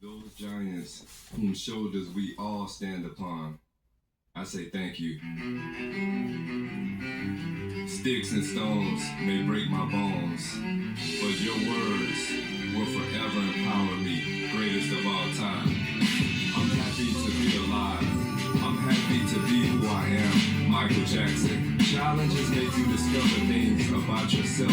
Those giants whom shoulders we all stand upon, I say thank you. Sticks and stones may break my bones, but your words will forever empower me, greatest of all time. I'm happy to be alive. I'm happy to be who I am, Michael Jackson. Challenges make you discover things about yourself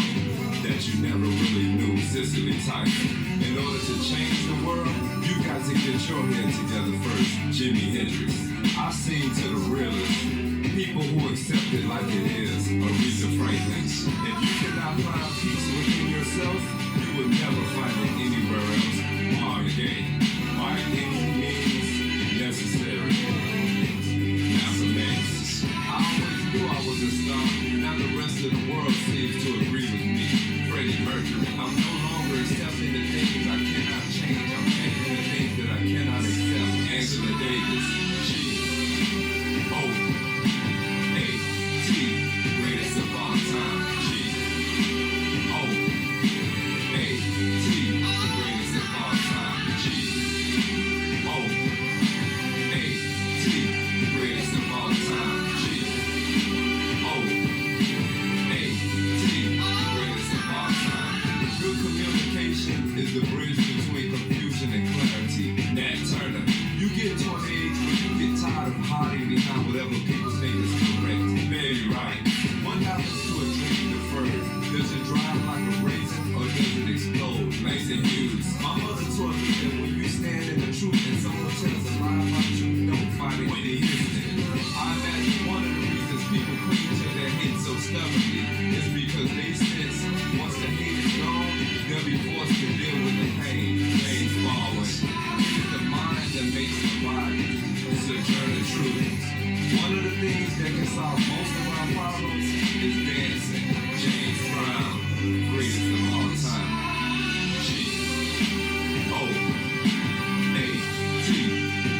that you never really knew. Cicely Tyson. In order to change the world, you got to get your head together first. Jimi Hendrix. I sing to the realists, people who accept it like it is. Aretha Franklin. If you cannot find peace within yourself, you will never find it anywhere else. Marvin Gaye. By any means necessary. Malcolm X. I always knew I was a star. Now the rest of the world seems to agree with me. Freddie Mercury. I'm no longer accepting the things I cannot change. I'm changing the things that I cannot accept. Angela Davis. G-O-A-T. Greatest of all time. G-O-A-T. Greatest of all time. G-O-A-T. Greatest of all time. G-O-A-T. Greatest of all time. Good communication is the bridge between confusion and clarity. Nat Turner. You get to an age where you get tired of hiding behind whatever people think is correct. Very right. What happens to a dream deferred? Does it drive like a raisin or does it explode? Langston Hughes. My mother taught me that when you stand in the truth and someone tells a lie about you, don't fight it. Whitney Houston. I imagine one of the reasons people cling to their hate so stubbornly is because they sense once the hate is gone, they'll be forced to deal with the pain. James Baldwin. It's the mind that makes the body. Sojourner Truth. One of the things that can solve most of our problems is dancing. James Brown. Greatest of all time. G-O-A-T.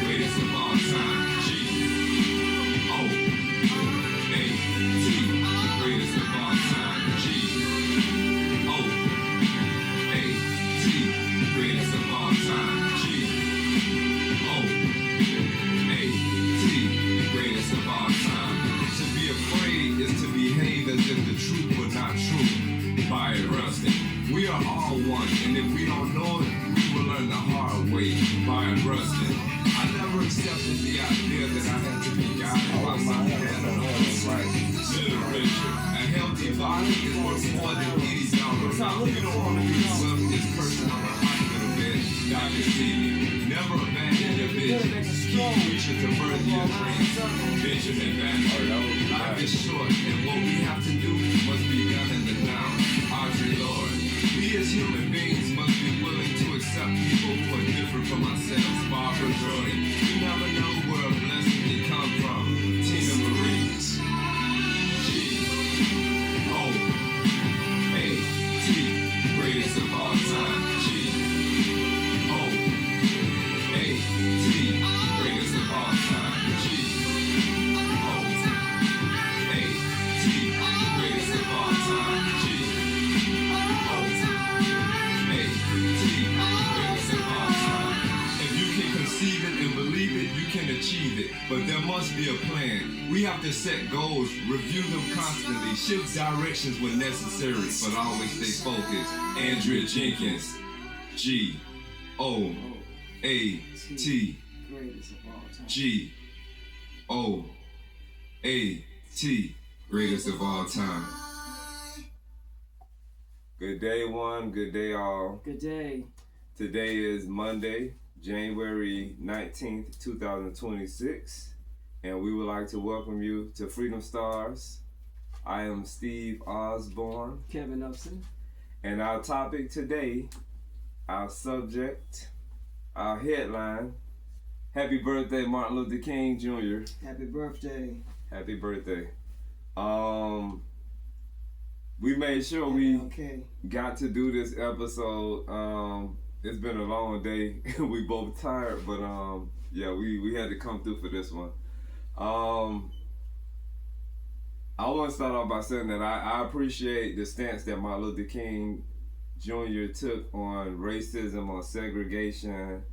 Greatest of all time. G-O-A-T. Greatest of all time. G-O-A-T. Greatest of all time. G-O-A-T. Greatest of all time. To be afraid is to behave as if the truth were not true. Byron Rustin. We are all one, and if we don't know it, we will learn the hard way. Byron Rustin. I never accepted the idea that I had to be guided by some pattern of right. Little Richard. A healthy body is worth more than any dollar. You don't want to be the wealthiest person on the hospital bed. Dr. Stevie. Never abandon your vision. Keep reaching to further your dreams. Benjamin Vanderbilt. Life is short, and what we have to do must be done in the now. Audre Lorde. We as human beings must be willing to accept people who are different from ourselves. Barbara Jordan. You never know where a blessing can come from. Tina Marie. G-O-A-T. Greatest of all time. G-O-A-T. Greatest of all time. G-O-A-T. Greatest of all time. Conceive it and believe it, you can achieve it. But there must be a plan. We have to set goals, review them constantly, shift directions when necessary, but always stay focused. Andrea Jenkins. G-O-A-T. G-O-A-T. Greatest of all time. Good day, one. Good day, all. Good day. Today is Monday, January 19th, 2026, and we would like to welcome you to Freedom Stars. I am Steve Osborne. Kevin Upson. And our topic today, our subject, our headline, Happy Birthday, Martin Luther King Jr. Happy birthday. Happy birthday. We made sure we got to do this episode. It's been a long day. We both tired, but yeah, we had to come through for this one. I want to start off by saying that I appreciate the stance that Martin Luther King Jr. took on racism, on segregation,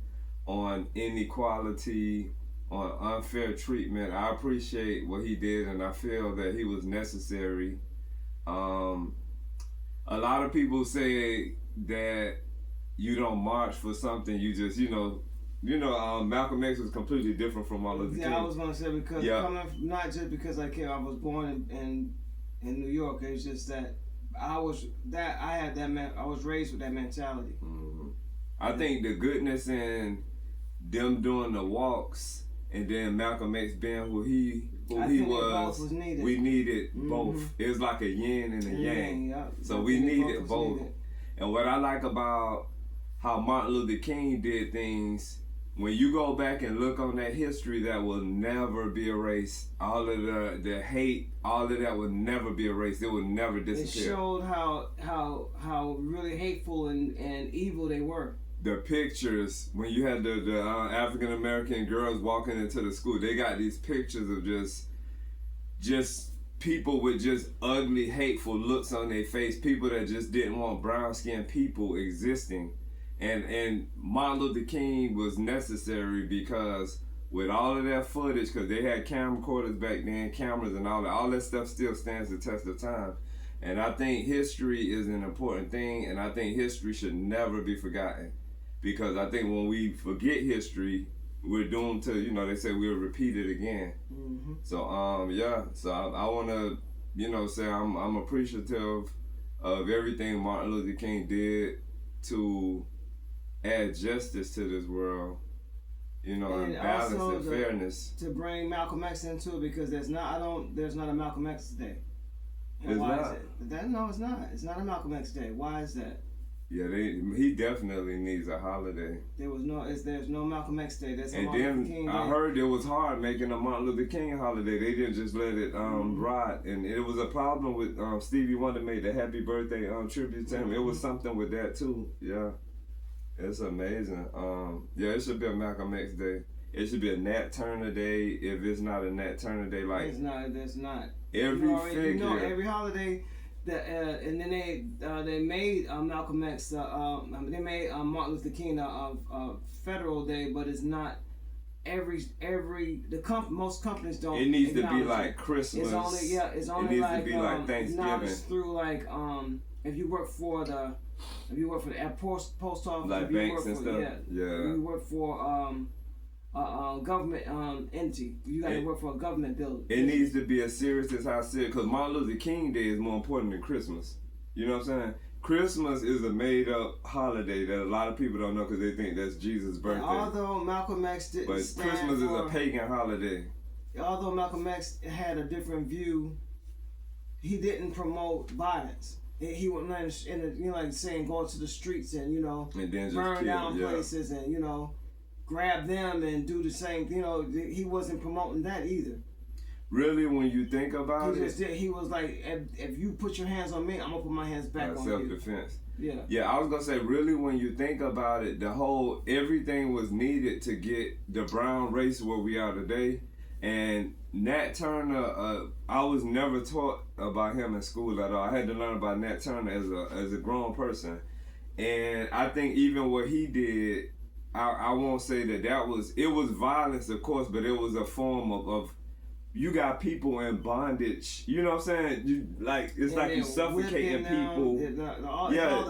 on inequality, on unfair treatment. I appreciate what he did, and I feel that he was necessary. Um, a lot of people say that you don't march for something, you just, Malcolm X was completely different from all of the Yeah, I was gonna say because coming from, not just because I was born in New York. It's just that I was raised with that mentality. Mm-hmm. I think the goodness in them doing the walks and then Malcolm X being who he was needed. We needed both. It was like a yin and a yang. Yeah. So we needed both. And what I like about how Martin Luther King did things, when you go back and look on that history, that will never be erased. All of the hate, all of that will never be erased. It will never disappear. It showed how really hateful and evil they were. The pictures, when you had the African American girls walking into the school, they got these pictures of just people with just ugly, hateful looks on their face. People that just didn't want brown-skinned people existing. And Martin Luther King was necessary because with all of that footage, because they had camcorders back then, cameras and all that stuff still stands the test of time. And I think history is an important thing, and I think history should never be forgotten. Because I think when we forget history, we're doomed to, they say we'll repeat it again. Mm-hmm. So, so I want to, say I'm appreciative of everything Martin Luther King did to add justice to this world, and balance and fairness. To bring Malcolm X into it, because there's not a Malcolm X Day. And why is it? No, it's not. It's not a Malcolm X Day. Why is that? Yeah, he definitely needs a holiday. There's no Malcolm X Day. That's and then King I heard it was hard making a Martin Luther King holiday. They didn't just let it ride, and it was a problem with Stevie Wonder made the Happy Birthday tribute to him. It was something with that too. Yeah, it's amazing. It should be a Malcolm X Day. It should be a Nat Turner Day. If it's not a Nat Turner Day, like it's not. There's not. Every figure. Every holiday. And then they made Malcolm X. They made Martin Luther King a federal day, but it's not most companies don't. It needs to be like Christmas. It's only it needs to be like Thanksgiving. Through like if you work for the post office, like banks and stuff. If you work for government entity. You got to work for a government building. It needs to be as serious as I said, because Martin Luther King Day is more important than Christmas. You know what I'm saying? Christmas is a made-up holiday that a lot of people don't know because they think that's Jesus' birthday. Although Malcolm X didn't Christmas is a pagan holiday. Although Malcolm X had a different view, he didn't promote violence. He went like saying go to the streets and and then just burn down places and grab them and do the same. He wasn't promoting that either. Really, when you think about he was like, if you put your hands on me, I'm gonna put my hands back on you. Self-defense. Yeah. Yeah, I was gonna say, really, when you think about it, everything was needed to get the brown race where we are today. And Nat Turner, I was never taught about him in school at all. I had to learn about Nat Turner as a grown person, and I think even what he did. I won't say that it was violence, of course, but it was a form of you got people in bondage. You know what I'm saying? It's like you suffocating people.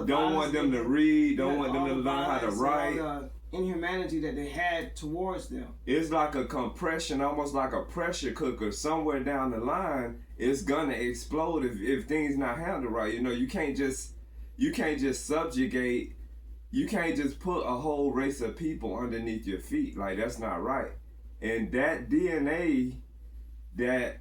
Don't want them to read, don't want them to learn how to write. All the inhumanity that they had towards them. It's like a compression, almost like a pressure cooker. Somewhere down the line, it's gonna explode if things not handled right. You can't just subjugate. You can't just put a whole race of people underneath your feet. Like, that's not right. And that DNA that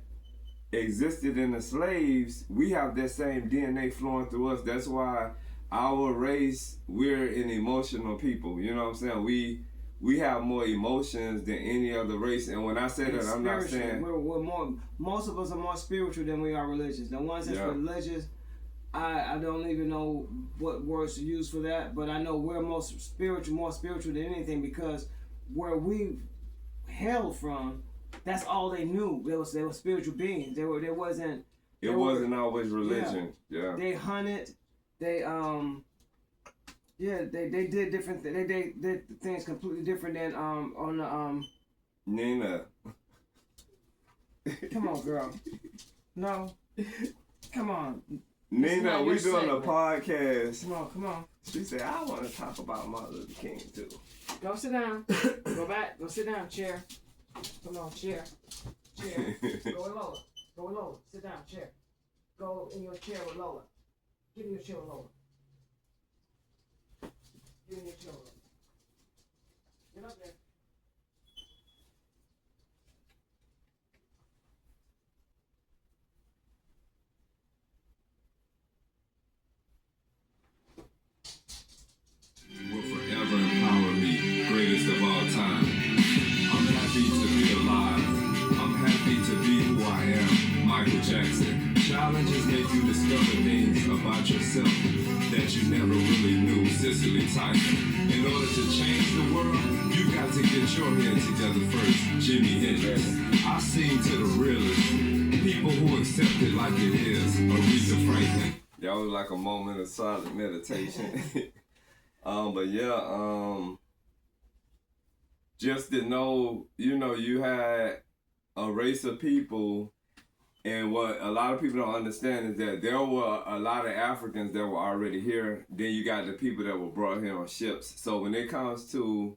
existed in the slaves, we have that same DNA flowing through us. That's why our race, we're an emotional people. You know what I'm saying? We have more emotions than any other race. And when I say that, I'm not saying... Most of us are more spiritual than we are religious. The ones that's religious... I don't even know what words to use for that, but I know we're more spiritual than anything, because where we hailed from, that's all they knew. They were spiritual beings. It wasn't always religion. Yeah. They hunted. They Yeah, they did different. They did things completely different than on the Nina. Come on, girl. No. Come on. Nina, we doing segment. a podcast. Come on. She said, I want to talk about Martin Luther King too. Go sit down. Go back. Go sit down. Chair. Come on, chair. Chair. Go with Lola. Go with Lola. Sit down. Chair. Go in your chair with Lola. Get in your chair with Lola. Get in your chair with Lola. Get up there. Will forever empower me, greatest of all time. I'm happy to be alive. I'm happy to be who I am, Michael Jackson. Challenges make you discover things about yourself that you never really knew, Cicely Tyson. In order to change the world, you got to get your head together first, Jimi Hendrix. I sing to the realists, people who accept it like it is, Aretha Franklin. That was like a moment of silent meditation. But yeah, just to know, you had a race of people, and what a lot of people don't understand is that there were a lot of Africans that were already here. Then you got the people that were brought here on ships. So when it comes to,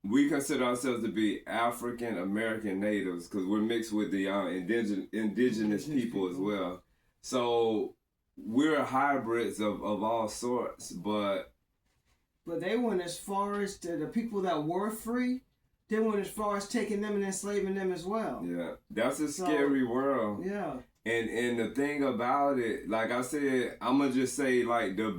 we consider ourselves to be African American natives because we're mixed with the indigenous people as well. So we're hybrids of all sorts, but they went as far as to the people that were free. They went as far as taking them and enslaving them as well. Yeah, that's a scary world. Yeah. And the thing about it, like I said, I'm gonna just say like the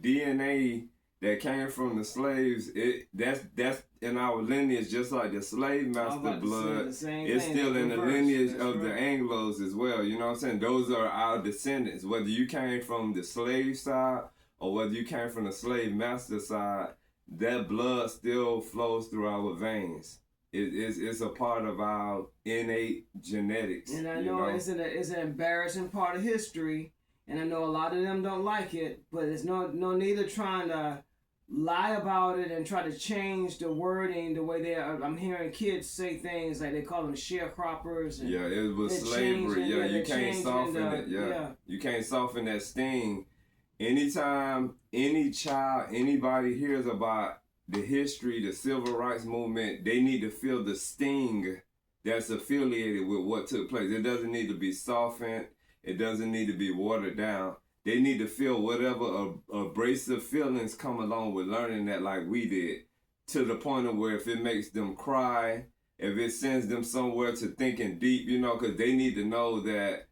DNA that came from the slaves, that's in our lineage, just like the slave master blood. It's still in the lineage of the Anglos as well. You know what I'm saying? Those are our descendants. Whether you came from the slave side or whether you came from the slave master side, that blood still flows through our veins. It's a part of our innate genetics. And I know, it's an embarrassing part of history, and I know a lot of them don't like it, but it's no need of trying to lie about it and try to change the wording the way they are. I'm hearing kids say things like they call them sharecroppers. And yeah, it was slavery. Yeah, you can't soften it. Yeah, you can't soften that sting. Anytime any child, anybody hears about the history, the civil rights movement, they need to feel the sting that's affiliated with what took place. It doesn't need to be softened. It doesn't need to be watered down. They need to feel whatever abrasive feelings come along with learning that like we did, to the point of where if it makes them cry, if it sends them somewhere to thinking deep, because they need to know that,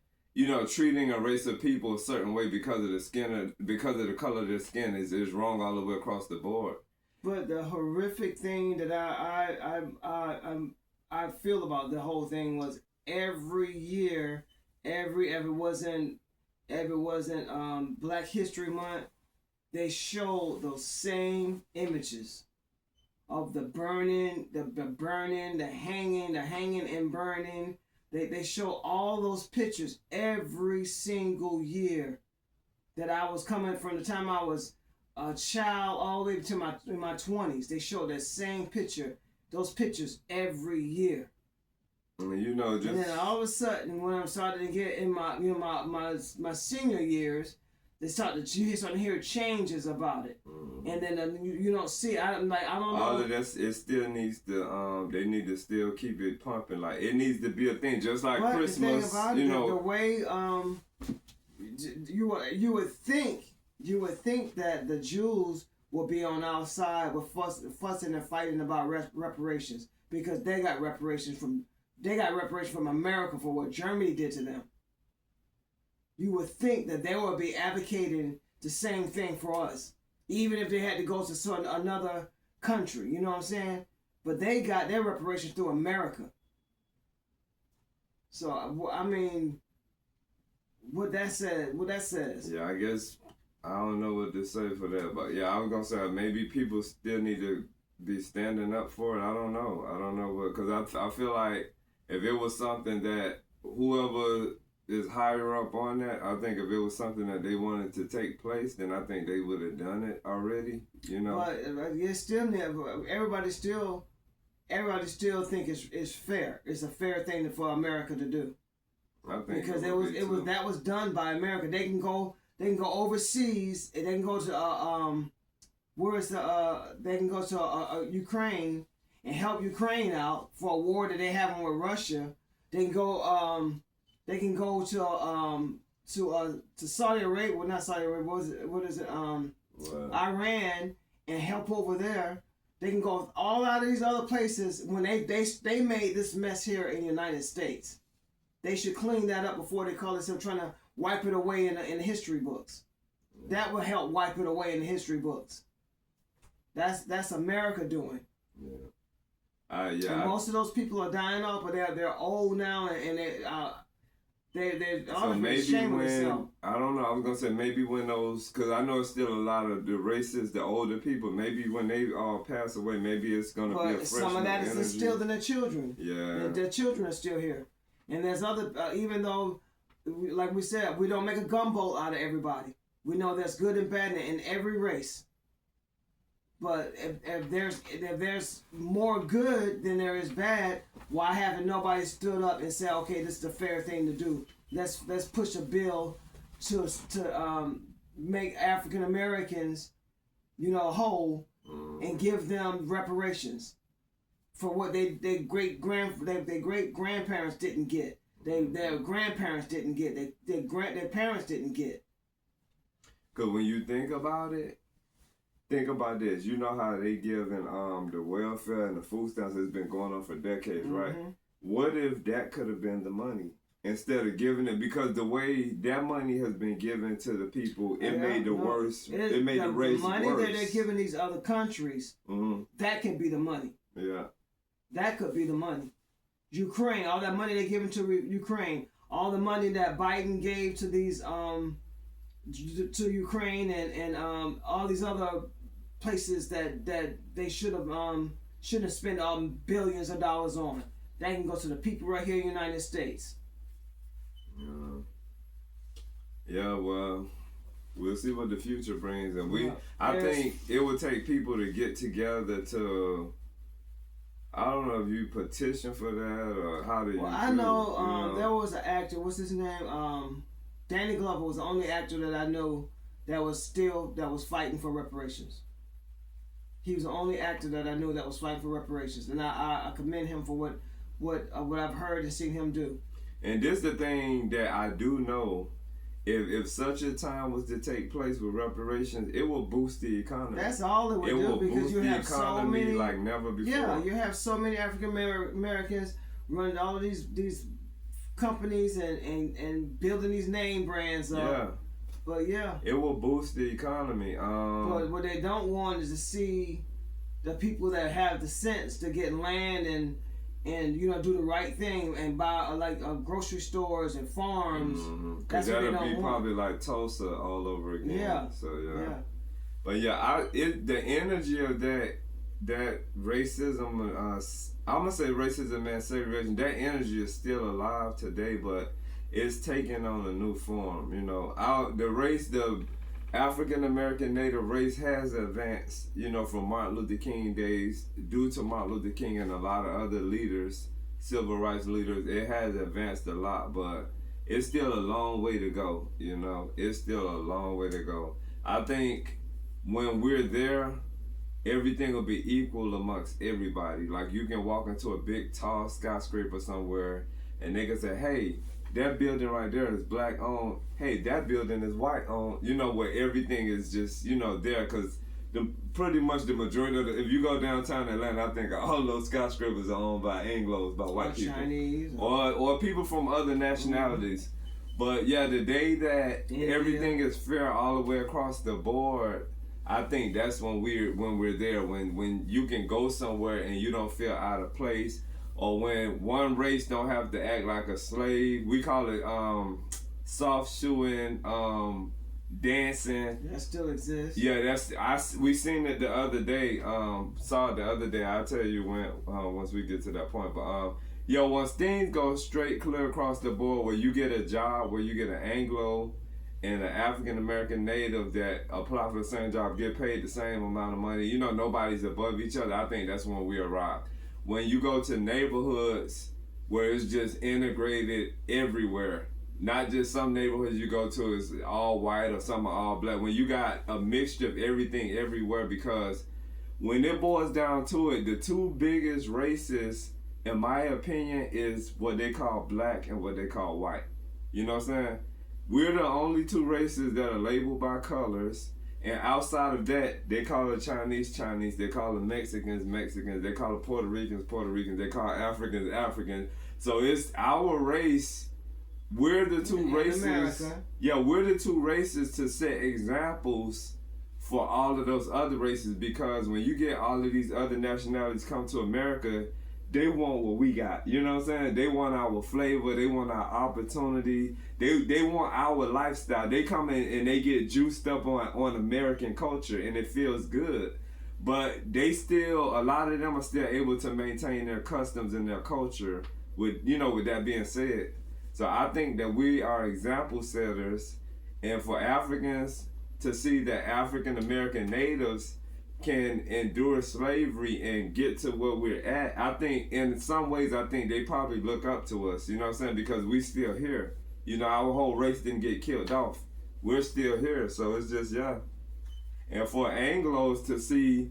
treating a race of people a certain way because of the skin, because of the color of their skin is wrong all the way across the board. But the horrific thing that I feel about the whole thing was every year, if it wasn't Black History Month, they showed those same images of the burning, the hanging and burning. They show all those pictures every single year that I was coming from the time I was a child all the way to my 20s. They showed that same picture, those pictures every year. And then all of a sudden, when I'm starting to get in my senior years, you start to hear changes about it, and then you don't see. I don't know. All of this, it still needs to. They need to still keep it pumping. Like it needs to be a thing, just like Christmas. The thing about the way you would think that the Jews will be on our side with fussing and fighting about reparations because they got reparations from America for what Germany did to them. You would think that they would be advocating the same thing for us, even if they had to go to another country. You know what I'm saying? But they got their reparations through America. So I mean, what that says. Yeah, I guess I don't know what to say for that, but yeah, I was gonna say maybe people still need to be standing up for it. I don't know what, because I feel like if it was something that whoever is higher up on that. I think if it was something that they wanted to take place, then I think they would have done it already. You know. But it's still never. Everybody still think it's fair. It's a fair thing for America to do. I think because that was done by America. They can go overseas. And they can go to they can go to Ukraine and help Ukraine out for a war that they having with Russia. They can go to Saudi Arabia. Well, not Saudi Arabia. What is it? Iran, and help over there. They can go all out of these other places when they made this mess here in the United States. They should clean that up before they call themselves trying to wipe it away in the history books. That will help wipe it away in the history books. That's America doing. Yeah. And most of those people are dying off, but they're old now, and they're so maybe when I don't know, I was gonna say maybe when those, because I know it's still a lot of the racists, the older people. Maybe when they all pass away, maybe it's gonna be a fresh some of that is instilled in their children. Yeah, their children are still here, and there's other. Even though, like we said, we don't make a gumbo out of everybody. We know there's good and bad in every race. But if there's more good than there is bad, why haven't nobody stood up and said, okay, this is the fair thing to do? Let's push a bill to make African Americans, whole, and give them reparations for what their great grandparents didn't get, their grandparents didn't get, their parents didn't get. Because when you think about it. Think about this. You know how they giving the welfare and the food stamps has been going on for decades, right? What if that could have been the money instead of giving it? Because the way that money has been given to the people, it made the worse. It made the race worse. The money that they're giving these other countries, that can be the money. Yeah, that could be the money. Ukraine, all that money they're giving to Ukraine, all the money that Biden gave to these to Ukraine and all these other places that they shouldn't have spent billions of dollars on. That can go to the people right here in the United States. Yeah, well, we'll see what the future brings, and I think it would take people to get together to. I don't know if you petition for that or how do you. Well, I know, there was an actor. What's his name? Danny Glover was the only actor that I know that was fighting for reparations. He was the only actor that I knew that was fighting for reparations, and I commend him for what I've heard and seen him do. And this is the thing that I do know: if such a time was to take place with reparations, it will boost the economy. That's all it would do, because you have so many like never before. Yeah, you have so many African Americans running all of these companies and building these name brands up. Yeah. But yeah, it will boost the economy. But what they don't want is to see the people that have the sense to get land and do the right thing and buy grocery stores and farms. Because that'll be probably like Tulsa all over again. Yeah. So yeah. But yeah, the energy of that racism. I'm gonna say racism and segregation. That energy is still alive today, but it's taking on a new form. The African American Native race has advanced. From Martin Luther King days, due to Martin Luther King and a lot of other leaders, civil rights leaders. It has advanced a lot, but it's still a long way to go. It's still a long way to go. I think when we're there, everything will be equal amongst everybody. Like, you can walk into a big, tall skyscraper somewhere, and they can say, hey, that building right there is black owned. Hey, that building is white owned. Where everything is just, there. Because pretty much the majority of if you go downtown Atlanta, I think all those skyscrapers are owned by Anglos, by white people. Chinese. Or people from other nationalities. But yeah, the day that everything is fair all the way across the board, I think that's when we're there, when you can go somewhere and you don't feel out of place, or when one race don't have to act like a slave. We call it soft shoeing, dancing. That still exists. Yeah, we seen it the other day. Saw it the other day. I'll tell you when once we get to that point. But Yo, once things go straight clear across the board, where you get a job, where you get an Anglo and an African American native that apply for the same job, get paid the same amount of money, you know, nobody's above each other. I think that's when we arrive. When you go to neighborhoods where it's just integrated everywhere, not just some neighborhoods you go to is all white or some are all black. When you got a mixture of everything everywhere, because when it boils down to it, the two biggest races, in my opinion, is what they call black and what they call white. You know what I'm saying? We're the only two races that are labeled by colors. And outside of that, they call the Chinese, Chinese. They call the Mexicans, Mexicans. They call the Puerto Ricans, Puerto Ricans. They call Africans, Africans. So it's our race. We're the two races. America. Yeah, we're the two races to set examples for all of those other races, because when you get all of these other nationalities come to America, they want what we got. You know what I'm saying? They want our flavor. They want our opportunity. They want our lifestyle. They come in and they get juiced up on American culture, and it feels good. But they still, a lot of them are still able to maintain their customs and their culture. With that being said, so I think that we are example setters, and for Africans to see that African American natives can endure slavery and get to where we're at, I think in some ways, I think they probably look up to us, you know what I'm saying? Because we still here. You know, our whole race didn't get killed off. We're still here, so it's just, yeah. And for Anglos to see,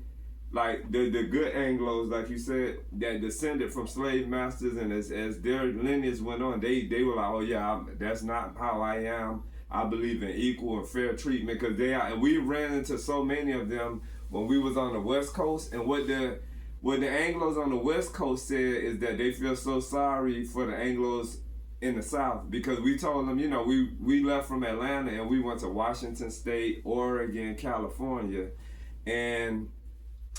like, the good Anglos, like you said, that descended from slave masters, and as their lineage went on, they were like, oh yeah, that's not how I am. I believe in equal and fair treatment, because they are, and we ran into so many of them when we was on the West Coast. And what the Anglos on the West Coast said is that they feel so sorry for the Anglos in the South, because we told them, you know, we left from Atlanta and we went to Washington State, Oregon, California. And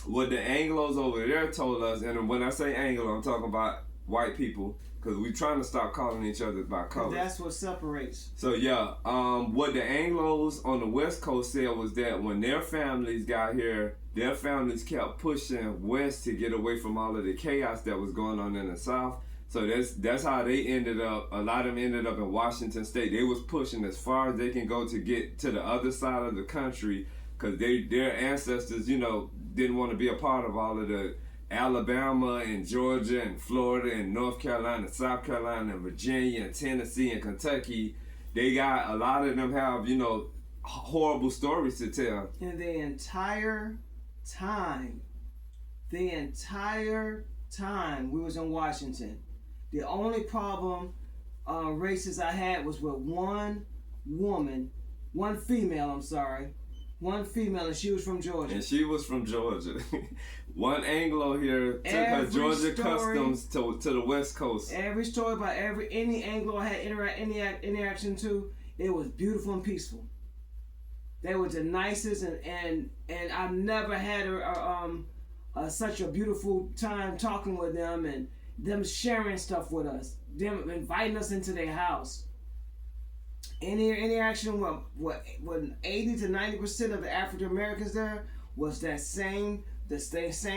what the Anglos over there told us, and when I say Anglo, I'm talking about white people, because we're trying to stop calling each other by color. That's what separates. So yeah, what the Anglos on the West Coast said was that when their families got here, their families kept pushing west to get away from all of the chaos that was going on in the South. So that's how they ended up. A lot of them ended up in Washington State. They was pushing as far as they can go to get to the other side of the country, because their ancestors, you know, didn't want to be a part of all of the Alabama and Georgia and Florida and North Carolina, South Carolina and Virginia and Tennessee and Kentucky. They got, a lot of them have, you know, horrible stories to tell. And the entire time we was in Washington, the only problem races I had was with one female, and she was from Georgia. And she was from Georgia. One Anglo here took her Georgia customs to the West Coast. Every story about any Anglo I had interaction to, it was beautiful and peaceful. They were the nicest, and I've never had such a beautiful time talking with them, and them sharing stuff with us, them inviting us into their house. Any interaction with 80 to 90% of the African Americans there was the same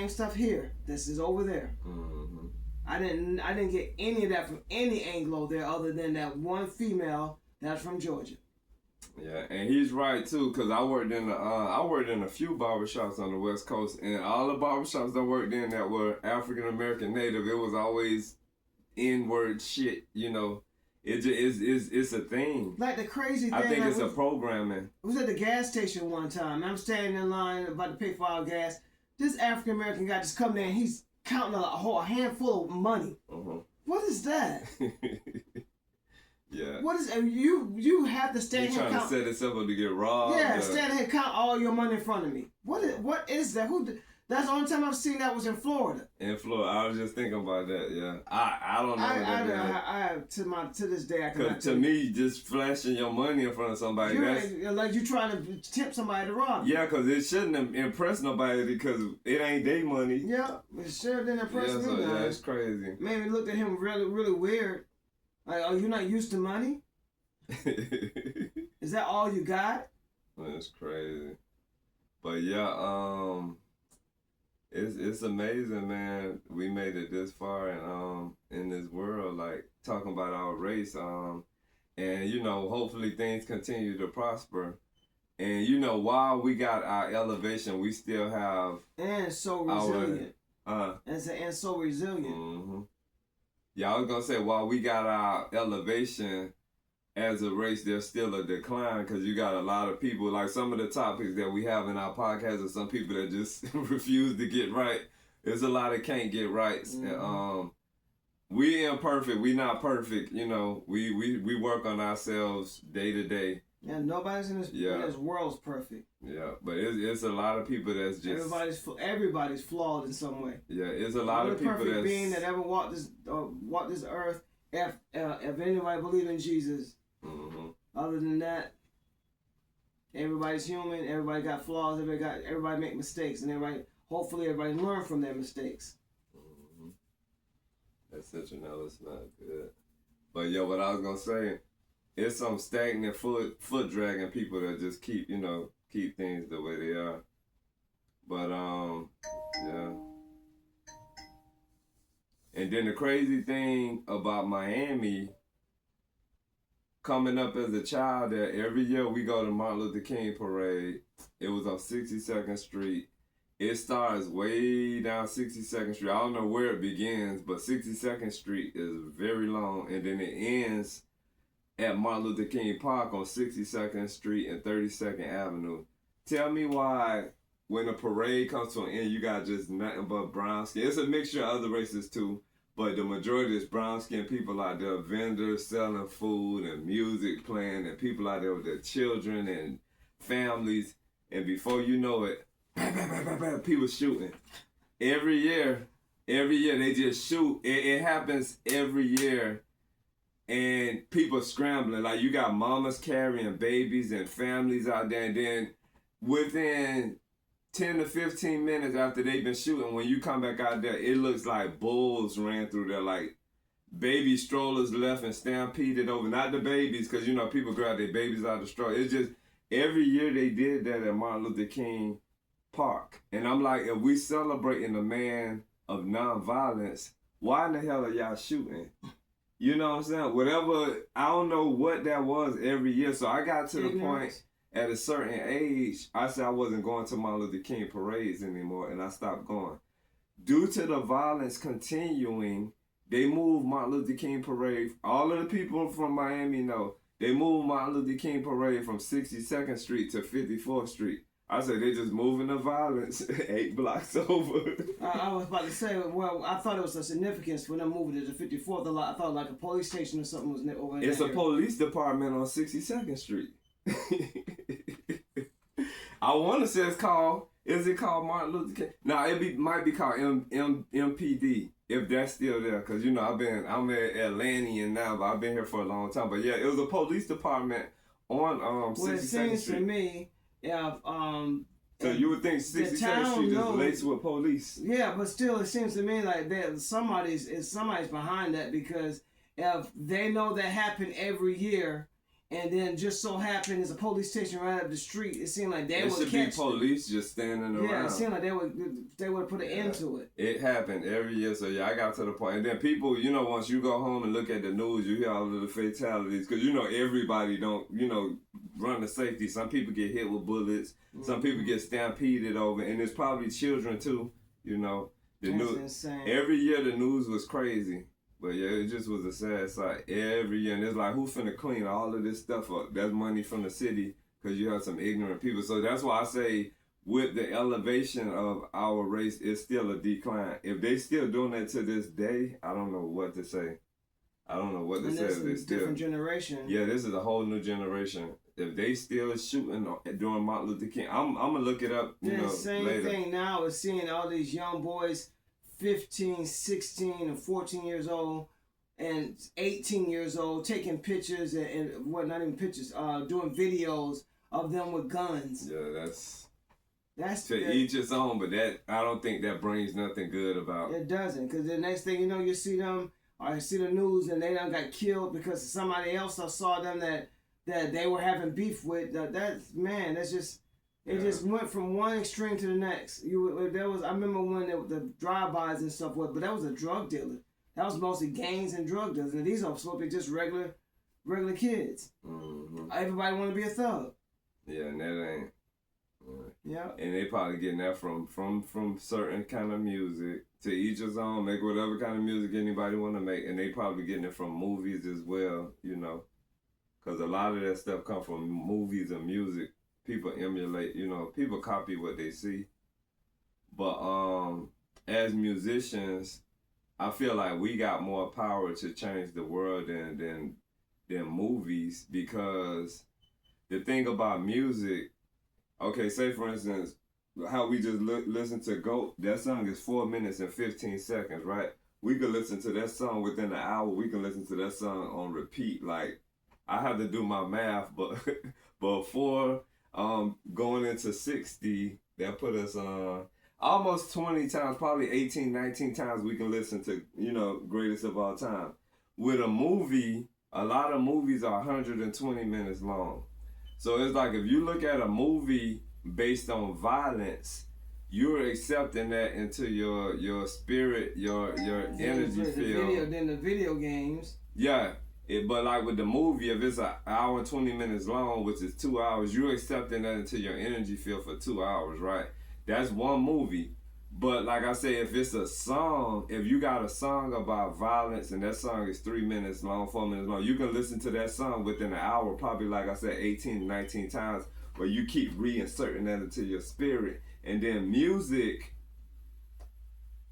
stuff here. This is over there. Mm-hmm. I didn't get any of that from any Anglo there, other than that one female that's from Georgia. Yeah, and he's right too, because I worked in a few barbershops on the West Coast, and all the barbershops I worked in that were African American native, it was always N-word shit, you know. It's a thing. Like the crazy thing, I think it's a programming. I was at the gas station one time. I'm standing in line about to pay for our gas. This African American guy just come there and he's counting a handful of money. Uh-huh. What is that? Yeah. What is you have to stand here trying count, to set itself up to get robbed. Yeah, stand here count all your money in front of me. What is that? That's the only time I've seen that was in Florida. In Florida, I was just thinking about that. Yeah, I don't know. To this day, I cannot. To me, just flashing your money in front of somebody, that's like you trying to tempt somebody to rob you. Yeah, because it shouldn't impress nobody, because it ain't their money. Yeah, it sure didn't impress me. So, yeah, it's crazy. Made me look at him really, really weird. Like, are you not used to money? Is that all you got? That's crazy. But yeah, it's amazing, man. We made it this far and in this world, like talking about our race, and you know, hopefully things continue to prosper. And you know, while we got our elevation, we still have and so resilient. And so resilient. Mm-hmm. Yeah, I was gonna say while we got our elevation as a race, there's still a decline because you got a lot of people, like some of the topics that we have in our podcast, are some people that just refuse to get right. There's a lot that can't get right. Mm-hmm. We imperfect. We not perfect. You know, we work on ourselves day to day. Yeah, nobody's in this world's perfect. Yeah, but it's a lot of people that's just everybody's flawed in some way. Yeah, it's a lot of people perfect being that ever walked this earth. If anybody believe in Jesus, mm-hmm. Other than that, everybody's human. Everybody got flaws. Everybody make mistakes, and hopefully everybody learn from their mistakes. Mm-hmm. That's such a no. It's not good. But yeah, what I was gonna say. It's some stagnant foot dragging people that just keep things the way they are. But yeah. And then the crazy thing about Miami, coming up as a child, that every year we go to Martin Luther King parade. It was on 62nd Street. It starts way down 62nd Street. I don't know where it begins, but 62nd Street is very long, and then it ends at Martin Luther King Park on 62nd Street and 32nd Avenue. Tell me why, when a parade comes to an end, you got just nothing but brown skin. It's a mixture of other races too, but the majority is brown skin people out there, vendors selling food and music playing, and people out there with their children and families. And before you know it, people shooting. Every year they just shoot. It happens every year. And people scrambling, like you got mamas carrying babies and families out there, and then within 10 to 15 minutes after they've been shooting, when you come back out there, it looks like bulls ran through there, like baby strollers left and stampeded over. Not the babies, because you know people grab their babies out of the stroller. It's just every year they did that at Martin Luther King Park. And I'm like, if we celebrating the man of nonviolence, why in the hell are y'all shooting? You know what I'm saying? Whatever, I don't know what that was every year. So I got to the point at a certain age, I said I wasn't going to Martin Luther King parades anymore, and I stopped going. Due to the violence continuing, they moved Martin Luther King parade. All of the people from Miami know, they moved Martin Luther King parade from 62nd Street to 54th Street. I said they just moving the violence 8 blocks over. I was about to say, well, I thought it was a significance when them moving it to 54th. I thought like a police station or something was over there. It's a police department on 62nd Street. I want to say is it called Martin Luther King? No, might be called MPD, if that's still there. Because, you know, I'm an Atlantean now, but I've been here for a long time. But yeah, it was a police department on 62nd Street. Well, it seems to me, yeah, so you would think 62nd Street is laced with police. Yeah, but still, it seems to me like somebody's behind that, because if they know that happened every year, and then just so happened there's a police station right up the street, it seemed like they would catch. There should be police just standing around. Yeah, it seemed like they would have put an end to it. It happened every year, so yeah, I got to the point. And then people, you know, once you go home and look at the news, you hear all of the fatalities, because you know everybody don't, you know, run the safety. Some people get hit with bullets. Some people get stampeded over, and there's probably children too. You know, That's insane. Every year the news was crazy, but yeah, it just was a sad sight every year. And it's like, who finna clean all of this stuff up? That's money from the city, because you have some ignorant people. So that's why I say, with the elevation of our race, it's still a decline. If they still doing that to this day, I don't know what to say. I don't know what to say. This is a different generation. Yeah, this is a whole new generation. If they still shooting during Martin Luther King, I'm gonna look it up. The same thing now is seeing all these young boys, 15, 16, and 14 years old, and 18 years old, taking pictures and what? Not even pictures. Doing videos of them with guns. Yeah, that's to each his own. But I don't think that brings nothing good about. It doesn't, because the next thing you know, you see them. Or see the news and they done got killed because somebody else saw them that they were having beef with. That's just It just went from one extreme to the next. I remember when the drive-bys and stuff was, but that was a drug dealer. That was mostly gangs and drug dealers, and these are supposed to be just regular kids. Mm-hmm. Everybody want to be a thug. Yeah, and that ain't. Yeah. And they probably getting that from certain kind of music. To each his own, make whatever kind of music anybody want to make, and they probably getting it from movies as well, you know. Because a lot of that stuff come from movies and music. People emulate, you know, people copy what they see. But as musicians, I feel like we got more power to change the world than movies, because the thing about music, okay, say for instance, how we just listen to GOAT, that song is 4 minutes and 15 seconds, right? We could listen to that song within an hour. We can listen to that song on repeat. Like, I have to do my math, but before going into 60, that put us on almost 20 times, probably 18, 19 times we can listen to, you know, greatest of all time. With a movie, a lot of movies are 120 minutes long. So it's like if you look at a movie based on violence, you're accepting that into your spirit, your energy field. Then the video games. Yeah, but like with the movie, if it's an hour and 20 minutes long, which is 2 hours, you're accepting that into your energy field for 2 hours, right? That's one movie. But like I say, if it's a song, if you got a song about violence and that song is 3 minutes long, 4 minutes long, you can listen to that song within an hour, probably like I said, 18 to 19 times, where you keep reinserting that into your spirit. And then music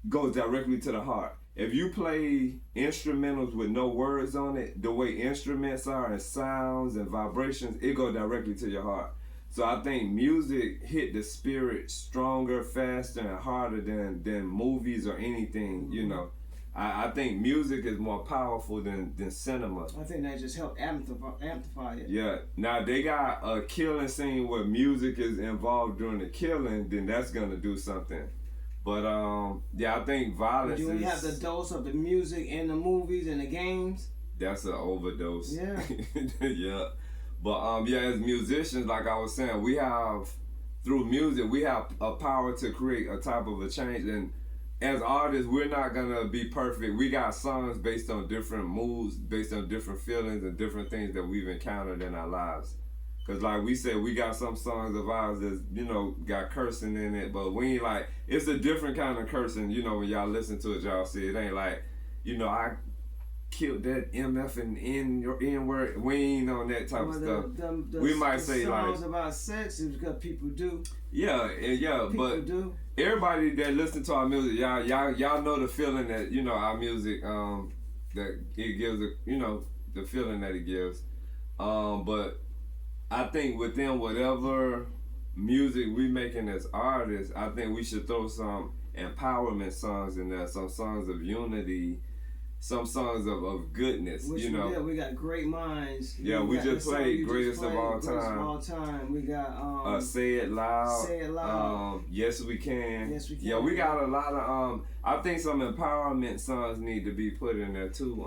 goes directly to the heart. If you play instrumentals with no words on it, the way instruments are and sounds and vibrations, it goes directly to your heart. So I think music hit the spirit stronger, faster, and harder than movies or anything, you know. I think music is more powerful than cinema. I think that just helped amplify it. Yeah. Now, they got a killing scene where music is involved during the killing, then that's going to do something. But, yeah, I think violence is... Do you have the dose of the music in the movies and the games? That's an overdose. Yeah. Yeah. But, yeah, as musicians, like I was saying, we have, through music, we have a power to create a type of a change. And as artists, we're not going to be perfect. We got songs based on different moods, based on different feelings and different things that we've encountered in our lives. Because like we said, we got some songs of ours that's, you know, got cursing in it, but we ain't like, it's a different kind of cursing, you know, when y'all listen to it, y'all see it ain't like, you know, I killed that MF and N-word. We ain't on that type of stuff. We might say like songs about sex is because people do. Yeah, People but do. Everybody that listen to our music, y'all know the feeling that, you know, our music that it gives, you know, the feeling that it gives. But I think within whatever music we making as artists, I think we should throw some empowerment songs in there, some songs of unity, some songs of goodness, Which you know. Yeah, we got Great Minds. Yeah, we just played Greatest of All Time. We got Say It Loud. Say It Loud. Yes We Can. Yes We Can. Yeah, we got a lot of I think some empowerment songs need to be put in there too.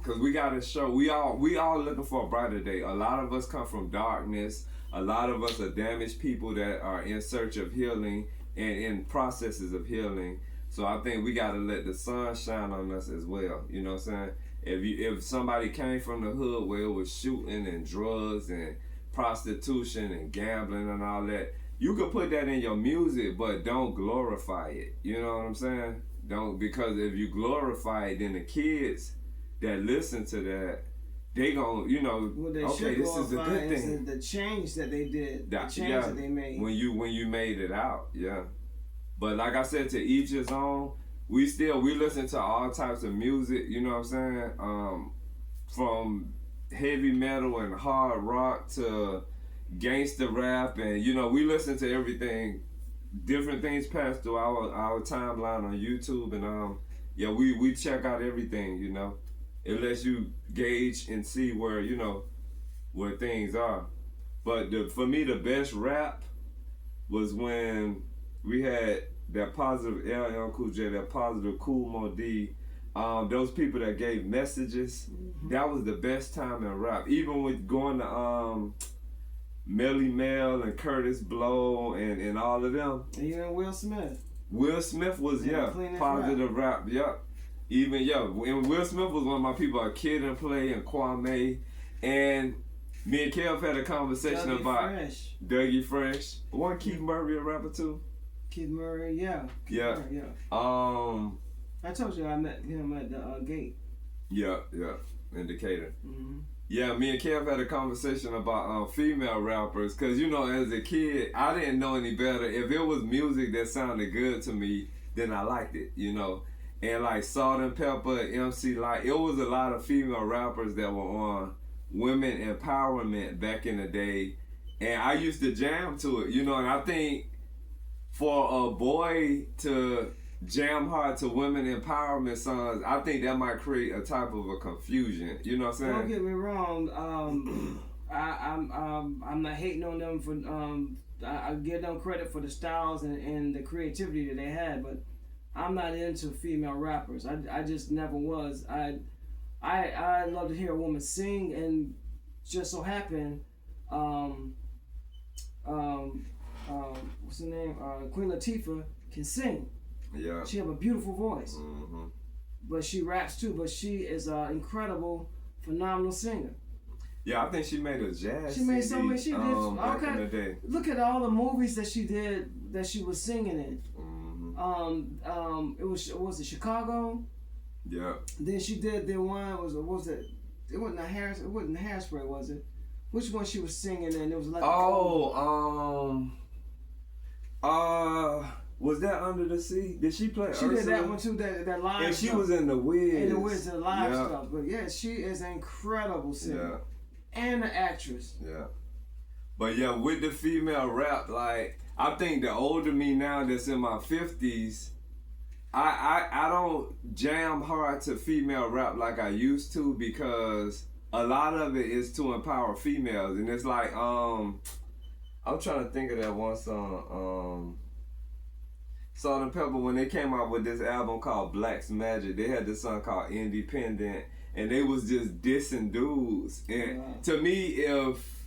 Cause we gotta show we all looking for a brighter day. A lot of us come from darkness. A lot of us are damaged people that are in search of healing and in processes of healing. So I think we gotta let the sun shine on us as well. You know what I'm saying? If somebody came from the hood where it was shooting and drugs and prostitution and gambling and all that, you could put that in your music, but don't glorify it. You know what I'm saying? Don't, because if you glorify it, then the kids that listen to that, they gon', you know, okay, this is a good thing. The change that they did, the change that they made. When you made it out, yeah. But like I said, to each his own. We listen to all types of music, you know what I'm saying? From heavy metal and hard rock to gangster rap, and you know, we listen to everything. Different things pass through our timeline on YouTube, and yeah, we check out everything, you know. It lets you gauge and see where, you know, where things are. But for me, the best rap was when we had that positive LL Cool J, that positive Cool Mo D, those people that gave messages. Mm-hmm. That was the best time in rap. Even with going to Melly Mel and Curtis Blow and all of them. And even Will Smith. Will Smith was, positive rap. Even, and Will Smith was one of my people, a Kid and Play and Kwame. And me and Kev had a conversation about Dougie Fresh. Wasn't Keith Murray a rapper too? Keith Murray, yeah. I told you I met him at the gate. Yeah, in Decatur. Mm-hmm. Yeah, me and Kev had a conversation about female rappers, because, you know, as a kid, I didn't know any better. If it was music that sounded good to me, then I liked it, you know. And like Salt and Pepper, MC Light, it was a lot of female rappers that were on women empowerment back in the day. And I used to jam to it, you know, and I think for a boy to jam hard to women empowerment songs, I think that might create a type of a confusion. You know what I'm saying? Don't get me wrong. I'm not hating on them for. I give them credit for the styles and the creativity that they had, but I'm not into female rappers. I just never was. I love to hear a woman sing, and just so happened, what's her name? Queen Latifah can sing. Yeah. She have a beautiful voice. Mm-hmm. But she raps too, but she is an incredible, phenomenal singer. Yeah, I think she made a jazz She made so many, she did all back in the day. Look at all the movies that she did, that she was singing in. Mm-hmm. Was it Chicago? Yeah. Then she did the one, it wasn't Hairspray, was it? Which one she was singing in? It was like was that Under the Sea? Did she play She Ursula? did that one too, that live And she stuff. was in The Wiz. In The Wiz, the live stuff. But yeah, she is an incredible singer. Yeah. And an actress. Yeah. But yeah, with the female rap, like, I think the older me now that's in my 50s, I don't jam hard to female rap like I used to, because a lot of it is to empower females. And it's like, I'm trying to think of that one song, Salt and Pepper, when they came out with this album called Black's Magic, they had this song called Independent, and they was just dissing dudes. And to me, if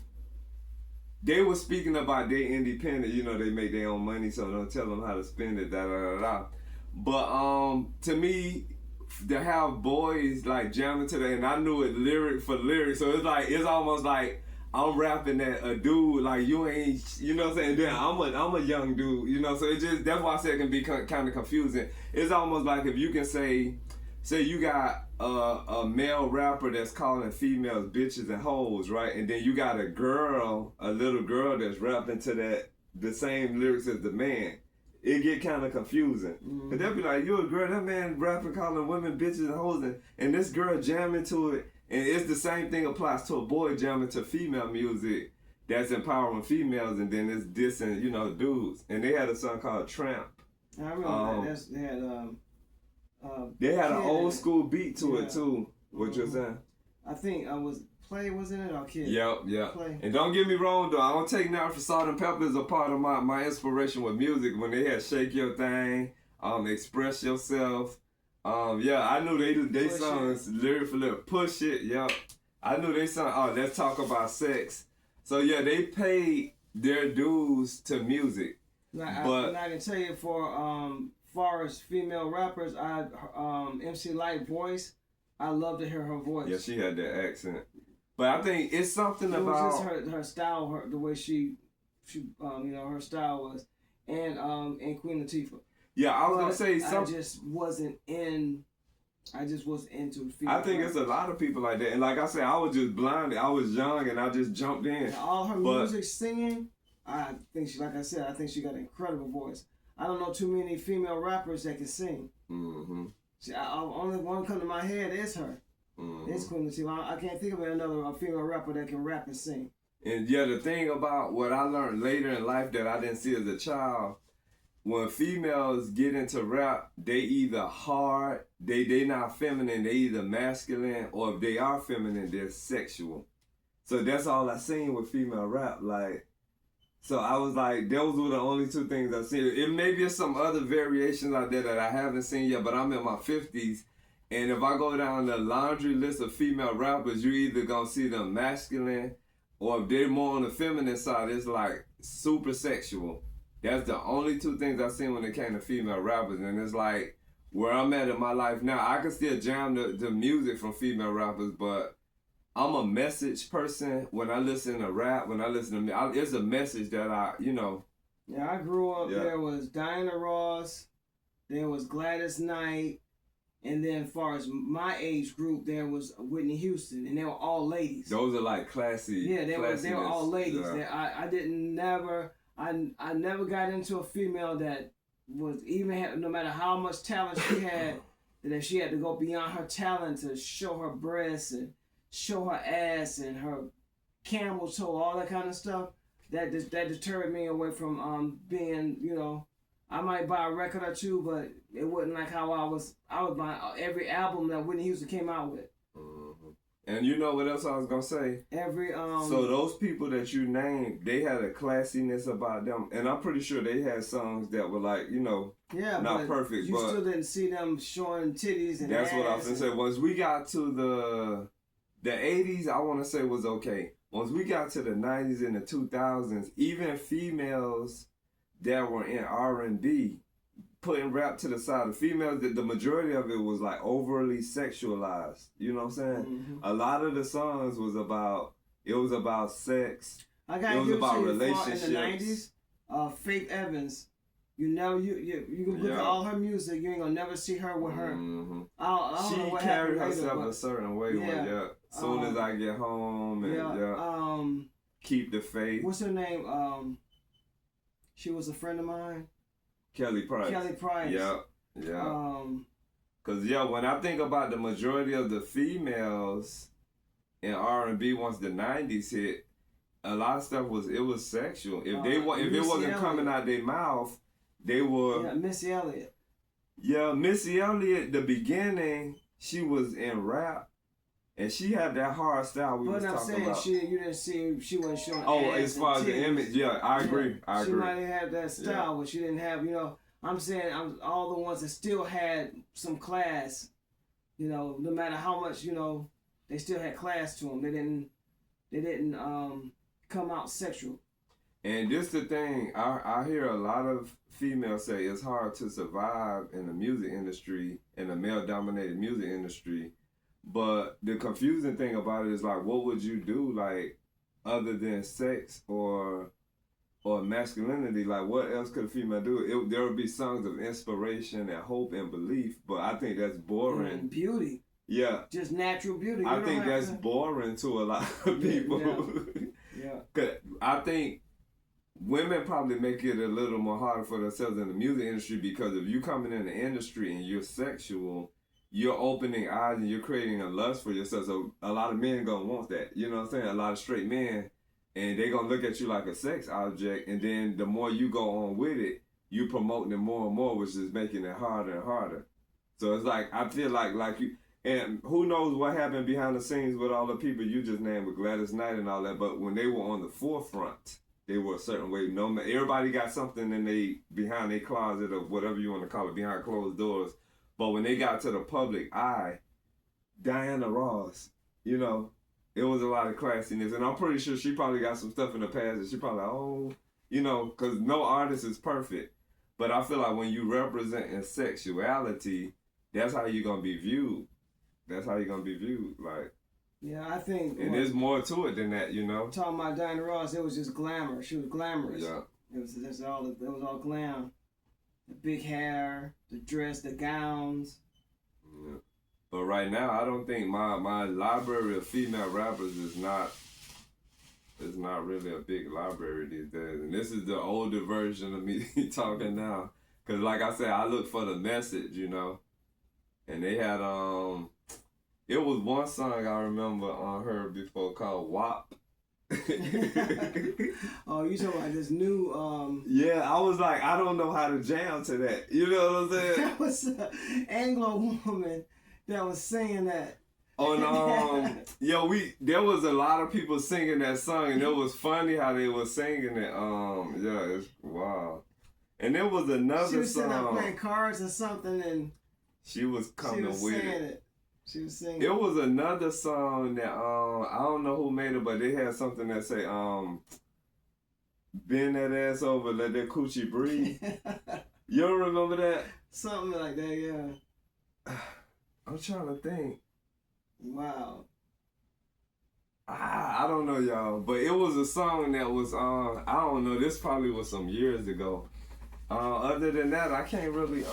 they were speaking about their independent, you know, they make their own money, so don't tell them how to spend it, da-da-da-da. But to me, to have boys like jamming to that, and I knew it lyric for lyric, so it's almost like I'm rapping at a dude, like, you ain't, you know what I'm saying? Then I'm a young dude, you know, so it just, that's why I said it can be kind of confusing. It's almost like if you can say you got a male rapper that's calling females bitches and hoes, right? And then you got a little girl that's rapping to the same lyrics as the man. It get kind of confusing. Mm-hmm. Cause they'll be like, you a girl, that man rapping calling women bitches and hoes, and this girl jamming to it. And it's the same thing applies to a boy jamming to female music that's empowering females, and then it's dissing, you know, dudes. And they had a song called Tramp. I remember that. They had an old school beat to it too. What you're saying? I think Play was in it, or Kid? Yep. Play. And don't get me wrong though, I don't take nothing for Salt and Pepper as a part of my inspiration with music. When they had Shake Your Thing, Express Yourself. I knew they songs lyric for lyric. Push It, yep. I knew they song, Let's Talk About Sex. So yeah, they paid their dues to music. But I can tell you for far as female rappers, MC Light voice, I love to hear her voice. Yeah, she had that accent. But I think it's something about... It was just her style, the way she her style was. And Queen Latifah. Yeah, I was going to say something... I just wasn't into the female I think rappers. it's a lot of people like that. And like I said, I was just blinded. I was young and I just jumped in. And all her music, singing, I think she got an incredible voice. I don't know too many female rappers that can sing. Mm-hmm. Only one come to my head is her. Mm-hmm. It's Queen Latifah. I can't think of another female rapper that can rap and sing. And yeah, the thing about what I learned later in life that I didn't see as a child, when females get into rap, they either hard, they not feminine, they either masculine, or if they are feminine, they're sexual. So that's all I seen with female rap. Like, so I was like, those were the only two things I seen. It maybe it's some other variations out there that I haven't seen yet, but I'm in my 50s. And if I go down the laundry list of female rappers, you either gonna see them masculine, or if they're more on the feminine side, it's like super sexual. That's the only two things I've seen when it came to female rappers. And it's like, where I'm at in my life now, I can still jam the music from female rappers, but I'm a message person. When I listen to rap, when I listen to it's a message that Yeah, I grew up, there was Diana Ross, there was Gladys Knight, and then as far as my age group, there was Whitney Houston, and they were all ladies. Those are like classy. Yeah, they were all ladies. Yeah. I never got into a female that was even no matter how much talent she had, that she had to go beyond her talent to show her breasts and show her ass and her camel toe, all that kind of stuff. That deterred me away from being, I might buy a record or two, but it wasn't like how I would buy every album that Whitney Houston came out with. Mm-hmm. And you know what else I was gonna say? So those people that you named, they had a classiness about them, and I'm pretty sure they had songs that were like, not perfect. You still didn't see them showing titties and that's ass. What I was gonna say. Once we got to the 80s, I want to say was okay. Once we got to the 90s and the 2000s, even females that were in R&B, putting rap to the side, the females, the majority of it was like overly sexualized. You know what I'm saying? Mm-hmm. A lot of the songs was about sex. I got it was about relationships. In the 90s, Faith Evans. You can look at all her music. You ain't gonna never see her with her. Mm-hmm. I don't know what she carried later, herself a certain way. Soon as I get home and keep the faith. What's her name? She was a friend of mine. Kelly Price. Yeah. Cause when I think about the majority of the females in R&B once the 90s hit, a lot of stuff was sexual. If it wasn't coming out their mouth, they were. Yeah, Missy Elliott. Yeah, Missy Elliott. The beginning, she was in rap, and she had that hard style we was talking about. You didn't see she wasn't showing. Oh, as far as the image, I agree. She might have had that style, but she didn't have. I'm saying all the ones that still had some class. No matter how much they still had class to them. They didn't come out sexual. And this the thing, I hear a lot of females say it's hard to survive in the music industry, in the male-dominated music industry. But the confusing thing about it is like, what would you do, like, other than sex or masculinity? Like, what else could a female do? There would be songs of inspiration and hope and belief, but I think that's boring. And beauty. Yeah. Just natural beauty. I think that's boring to a lot of people. Yeah. Cause I think women probably make it a little more harder for themselves in the music industry, because if you coming in the industry and you're sexual, you're opening eyes and you're creating a lust for yourself. So a lot of men gonna want that. You know what I'm saying? A lot of straight men, and they gonna look at you like a sex object. And then the more you go on with it, you promoting it more and more, which is making it harder and harder. So it's like, I feel like you, and who knows what happened behind the scenes with all the people you just named, with Gladys Knight and all that. But when they were on the forefront, they were a certain way. Everybody got something behind their closet, or whatever you want to call it, behind closed doors. But when they got to the public eye, Diana Ross, it was a lot of classiness. And I'm pretty sure she probably got some stuff in the past that she probably, because no artist is perfect. But I feel like when you represent sexuality, that's how you're going to be viewed. Like. Yeah, I think. And there's more to it than that, Talking about Diana Ross, it was just glamour. She was glamorous. Yeah. It was all glam. The big hair, the dress, the gowns. Yeah. But right now, I don't think my library of female rappers is not really a big library these days. And this is the older version of me talking now. Because like I said, I look for the message, And they had, it was one song I remember on her before called WAP. Oh, you talking about this new Yeah, I was like, I don't know how to jam to that. You know what I'm saying? That was an Anglo woman that was singing that. There was a lot of people singing that song, and it was funny how they were singing it. It's wow. And there was another song. She was sitting up playing cards or something, and she was coming with it. She was singing. It was another song that I don't know who made it, but they had something that say bend that ass over, let that coochie breathe. You don't remember that? Something like that, yeah. I'm trying to think. Wow. I don't know, y'all, but it was a song that was I don't know, this probably was some years ago. Other than that, I can't really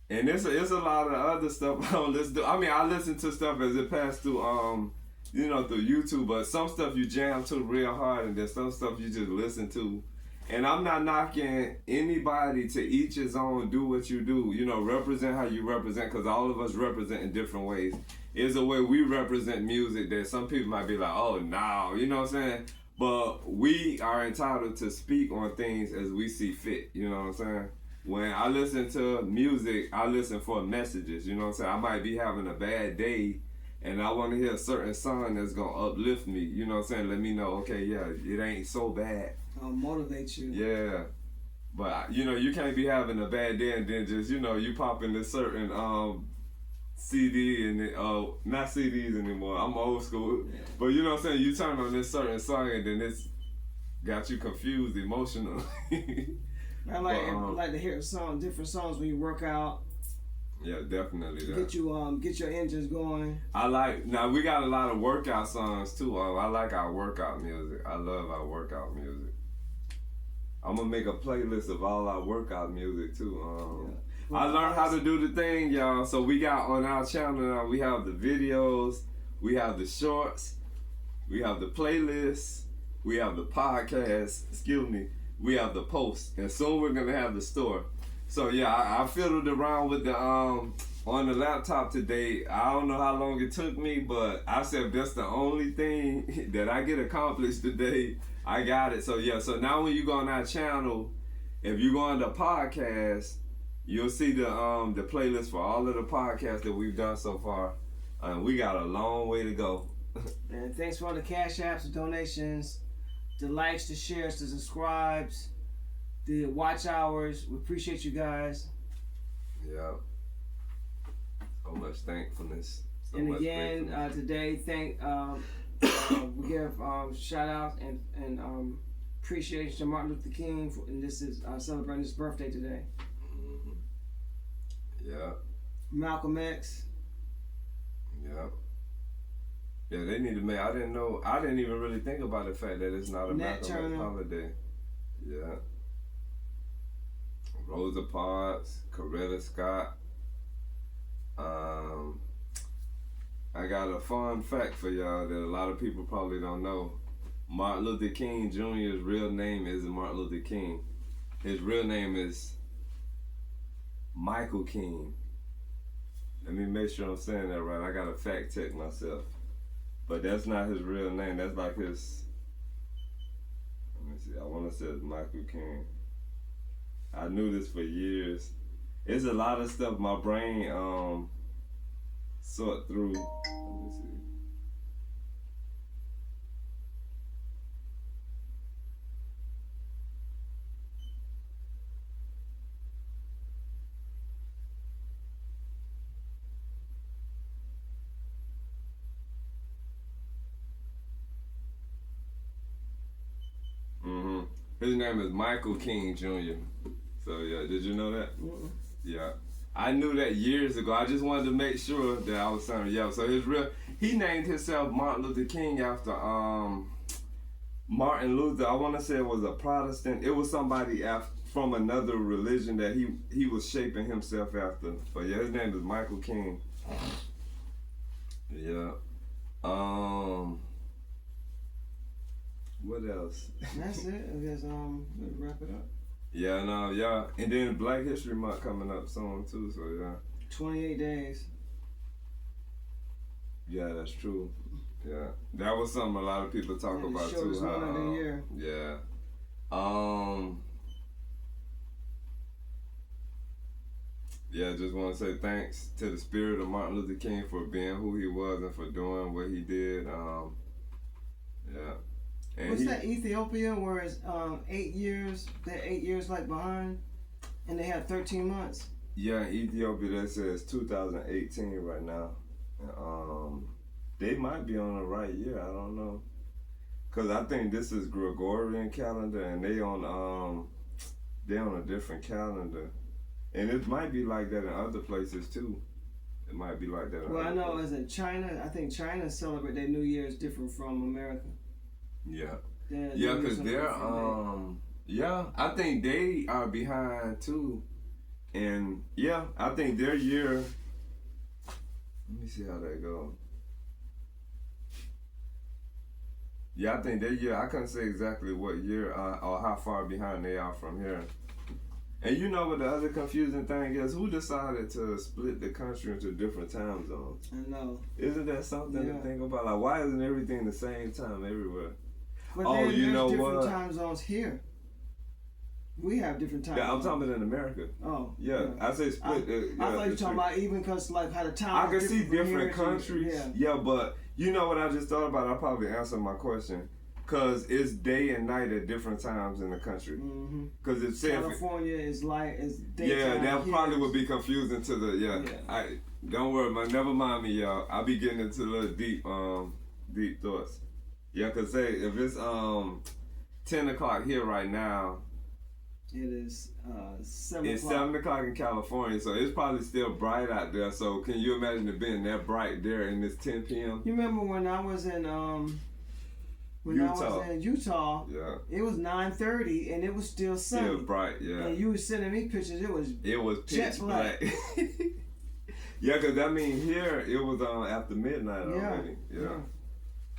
and it's a lot of other stuff I don't listen to. I mean, I listen to stuff as it passed through through YouTube, but some stuff you jam to real hard, and then some stuff you just listen to. And I'm not knocking anybody, to each his own, do what you do. You know, represent how you represent, because all of us represent in different ways. There's a way we represent music that some people might be like, oh, no, you know what I'm saying? But we are entitled to speak on things as we see fit, you know what I'm saying? When I listen to music, I listen for messages, you know what I'm saying? I might be having a bad day, and I want to hear a certain song that's going to uplift me, you know what I'm saying? Let me know, okay, yeah, it ain't so bad. Motivate you. Yeah. But, you know, you can't be having a bad day and then just, you know, you pop in a certain CD and not CDs anymore. I'm old school. Yeah. But you know what I'm saying? You turn on this certain song and then it's got you confused emotionally. I like to hear different songs when you work out. Yeah, definitely. Get your engines going. Now we got a lot of workout songs too. I like our workout music. I love our workout music. I'm gonna make a playlist of all our workout music too. I learned how to do the thing, y'all. So we got on our channel now, we have the videos, we have the shorts, we have the playlists, we have the podcast, we have the posts, and soon we're gonna have the store. So yeah, I fiddled around with the on the laptop today. I don't know how long it took me, but I said that's the only thing that I get accomplished today. I got it. So yeah, so now when you go on our channel, if you go on the podcast, you'll see the playlist for all of the podcasts that we've done so far. We got a long way to go. And thanks for all the cash apps, the donations, the likes, the shares, the subscribes, the watch hours. We appreciate you guys. Yeah. So much thankfulness. And again, today, we give shout out and appreciation to Martin Luther King, and this is celebrating his birthday today. Mm-hmm. Yeah. Malcolm X. Yeah. Yeah, they need to make. I didn't even really think about the fact that it's not a Malcolm X holiday. Yeah. Rosa Parks, Coretta Scott. I got a fun fact for y'all that a lot of people probably don't know. Martin Luther King Jr.'s real name isn't Martin Luther King. His real name is Michael King. Let me make sure I'm saying that right. I gotta fact check myself. But that's not his real name. That's like his, let me see, I wanna say it's Michael King. I knew this for years. It's a lot of stuff my brain sort through. Let me see. His name is Michael King Jr. So yeah, did you know that? Mm-hmm. Yeah. I knew that years ago. I just wanted to make sure that I was saying, yeah. So he named himself Martin Luther King after Martin Luther. I want to say it was a Protestant. It was somebody from another religion that he was shaping himself after. But yeah, his name is Michael King. Yeah. What else? That's it. I guess we'll wrap it up. Yeah, no, yeah. And then Black History Month coming up soon too, so yeah. 28 days. Yeah, that's true. Yeah. That was something a lot of people talk about too. How, one of the year. Yeah. Yeah, just want to say thanks to the spirit of Martin Luther King for being who he was and for doing what he did. Yeah. And what's that Ethiopia where it's 8 years? They're 8 years like behind, and they have 13 months. Yeah, in Ethiopia, that says 2018 right now. They might be on the right year. I don't know. Cause I think this is Gregorian calendar, and they on a different calendar, and it might be like that in other places too. It might be like that. Well, I know as in China, I think China celebrate their New Year's different from America. Yeah. Yeah, Cause they're yeah, I think they are behind too, and yeah, I think their year. Let me see how that goes. Yeah, I think their year. I couldn't say exactly what year or how far behind they are from here. And you know what the other confusing thing is? Who decided to split the country into different time zones? I know. Isn't that something to think about? Like, why isn't everything the same time everywhere? But oh, then you know there's different what? time zones here. We have different time zones. Yeah, I'm talking about in America. Oh. Yeah, I say split. I thought you were talking about even because like how the time. I can see different from here countries. Yeah, but you know what I just thought about? I probably answered my question. Cause it's day and night at different times in the country. Mm-hmm. Cause it said California is light is daytime. Yeah, that here. probably would be confusing to the I don't worry, man. Never mind me, y'all. I'll be getting into a little deep thoughts. Yeah, cause say if it's 10 o'clock here right now. It is 7 o'clock. It's 7 o'clock in California, so it's probably still bright out there. So can you imagine it being that bright there and it's 10 p.m.? You remember when I was in Utah, yeah, it was 9:30 and it was still sunny. Still bright, yeah. And you were sending me pictures. It was pitch black. Yeah, cause I mean here it was after midnight already. Yeah.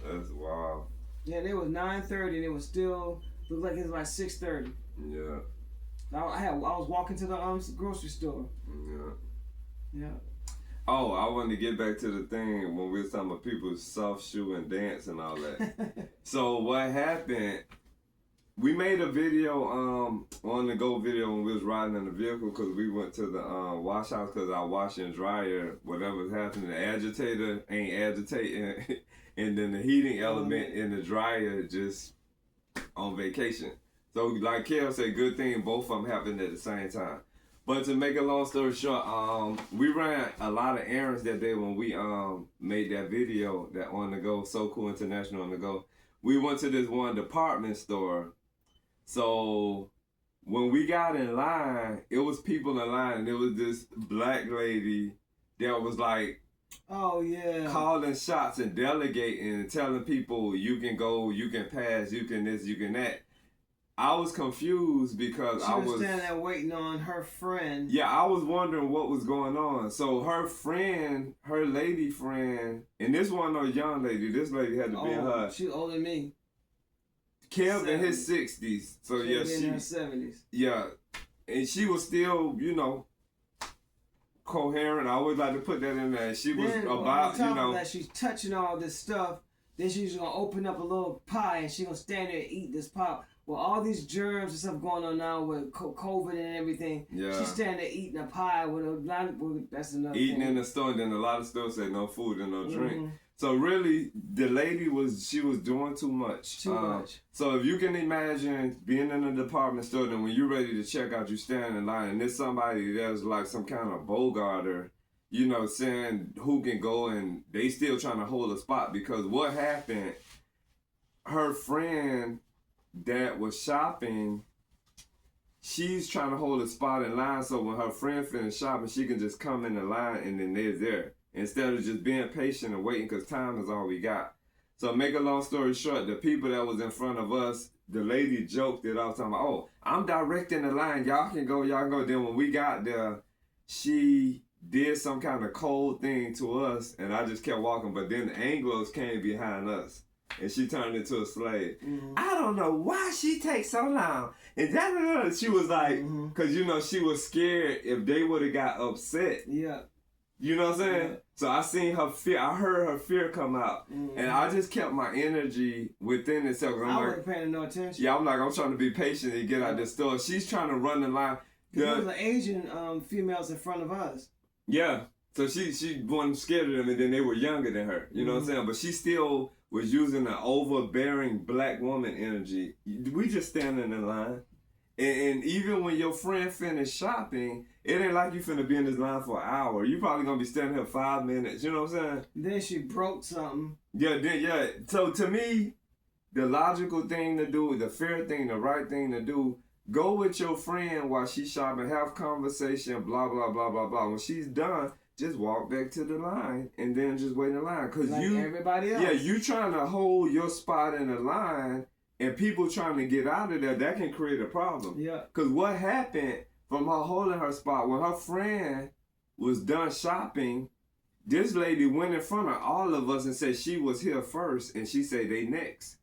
That's wild. Yeah, it was 9:30 and it was still looked like it was like 6:30. Yeah. I was walking to the grocery store. Yeah. Yeah. Oh, I wanted to get back to the thing when we was talking about people's soft shoe and dance and all that. So what happened, we made a video, on the go video when we was riding in the vehicle because we went to the wash house because our washer and dryer, whatever's happening, the agitator ain't agitating and then the heating element in the dryer just on vacation. So like Kel said, good thing both of them happened at the same time. But to make a long story short, we ran a lot of errands that day when we made that video that on the go, SOKU International on the go. We went to this one department store. So when we got in line, it was people in line and there was this black lady that was like, oh yeah, calling shots and delegating and telling people you can go, you can pass, you can this, you can that. I was confused because she was standing there waiting on her friend. Yeah, I was wondering what was going on. So her friend, her lady friend, and this wasn't no young lady. This lady had to be in her. She's older than me. Kev in his 60s. So she in her 70s. Yeah, and she was still, coherent. I always like to put that in there. She was about, that she's touching all this stuff. Then she's gonna open up a little pie and she's gonna stand there and eat this pie. Well, all these germs and stuff going on now with COVID and everything. Yeah. She's standing there eating a pie with a lot of, that's another eating thing. In the store, and then a lot of stores say no food and no drink. So really, the lady was doing too much. Too much. So if you can imagine being in a department store, then when you're ready to check out, you stand in line, and there's somebody that's like some kind of bogarter, saying who can go, and they still trying to hold a spot because what happened, her friend that was shopping, she's trying to hold a spot in line so when her friend finishes shopping, she can just come in the line and then they're there. Instead of just being patient and waiting because time is all we got. So make a long story short, the people that was in front of us, the lady joked it all the time, oh, I'm directing the line, y'all can go. Then when we got there, she did some kind of cold thing to us and I just kept walking, but then the Anglos came behind us. And she turned into a slave. I don't know why she takes so long. And she was like, because, she was scared if they would have got upset. Yeah. You know what I'm saying? Yeah. So I seen her fear. I heard her fear come out. And I just kept my energy within itself. I wasn't paying no attention. Yeah, I'm trying to be patient and get out this store. She's trying to run the line. There was an Asian females in front of us. Yeah. So she wasn't scared of them, and then they were younger than her. You know what I'm saying? But she still was using an overbearing black woman energy. We just standing in line. And even when your friend finished shopping, it ain't like you finna be in this line for an hour. You probably gonna be standing here 5 minutes. You know what I'm saying? Then she broke something. Yeah. So to me, the logical thing to do, the fair thing, the right thing to do, go with your friend while she's shopping, have conversation, blah, blah, blah, blah, blah. When she's done, just walk back to the line and then just wait in the line. Cause like everybody else. Yeah, you trying to hold your spot in the line and people trying to get out of there, that can create a problem. Yeah. Cause what happened from her holding her spot, when her friend was done shopping, this lady went in front of all of us and said she was here first and she said they next.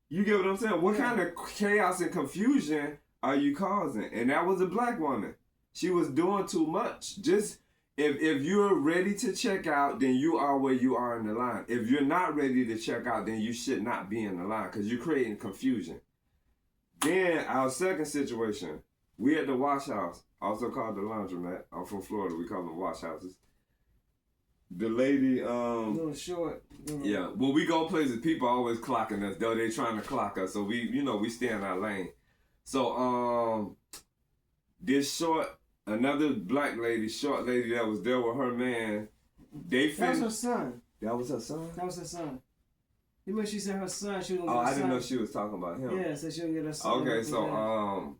You get what I'm saying? What kind of chaos and confusion are you causing? And that was a black woman. She was doing too much. Just if you're ready to check out, then you are where you are in the line. If you're not ready to check out, then you should not be in the line because you're creating confusion. Then our second situation, we at the wash house, also called the laundromat. I'm from Florida. We call them wash houses. The lady, a little short. Yeah, when we go places, people always clocking us, though they trying to clock us. So we stay in our lane. So this another black lady, short lady that was there with her man, that was her son. That was her son? That was her son. You remember she said her son, she was gonna get her son. I didn't know she was talking about him. Yeah, so she was gonna get her son. Okay, so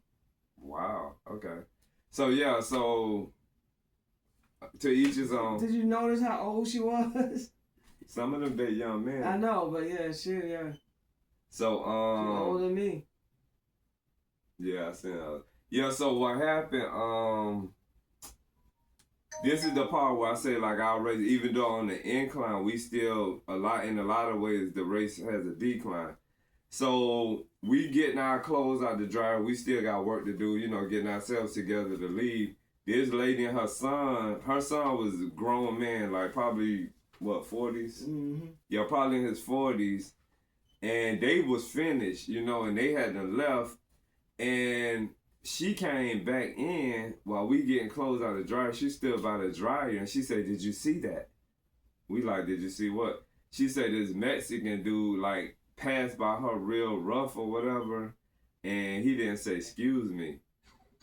wow, okay. So yeah, so to each his own. Did you notice how old she was? Some of them they young men. I know, but yeah. So she's older than me. Yeah, I see that. Yeah, so what happened, this is the part where I say, like, our race, even though on the incline, we still, in a lot of ways, the race has a decline. So we getting our clothes out the dryer, we still got work to do, getting ourselves together to leave. This lady and her son was a grown man, like probably, 40s? Mm-hmm. Yeah, probably in his 40s. And they was finished, and they hadn't left. And she came back in while we getting clothes out of the dryer. She stood by the dryer and she said, "Did you see that?" We like, "Did you see what?" She said this Mexican dude like passed by her real rough or whatever, and he didn't say excuse me.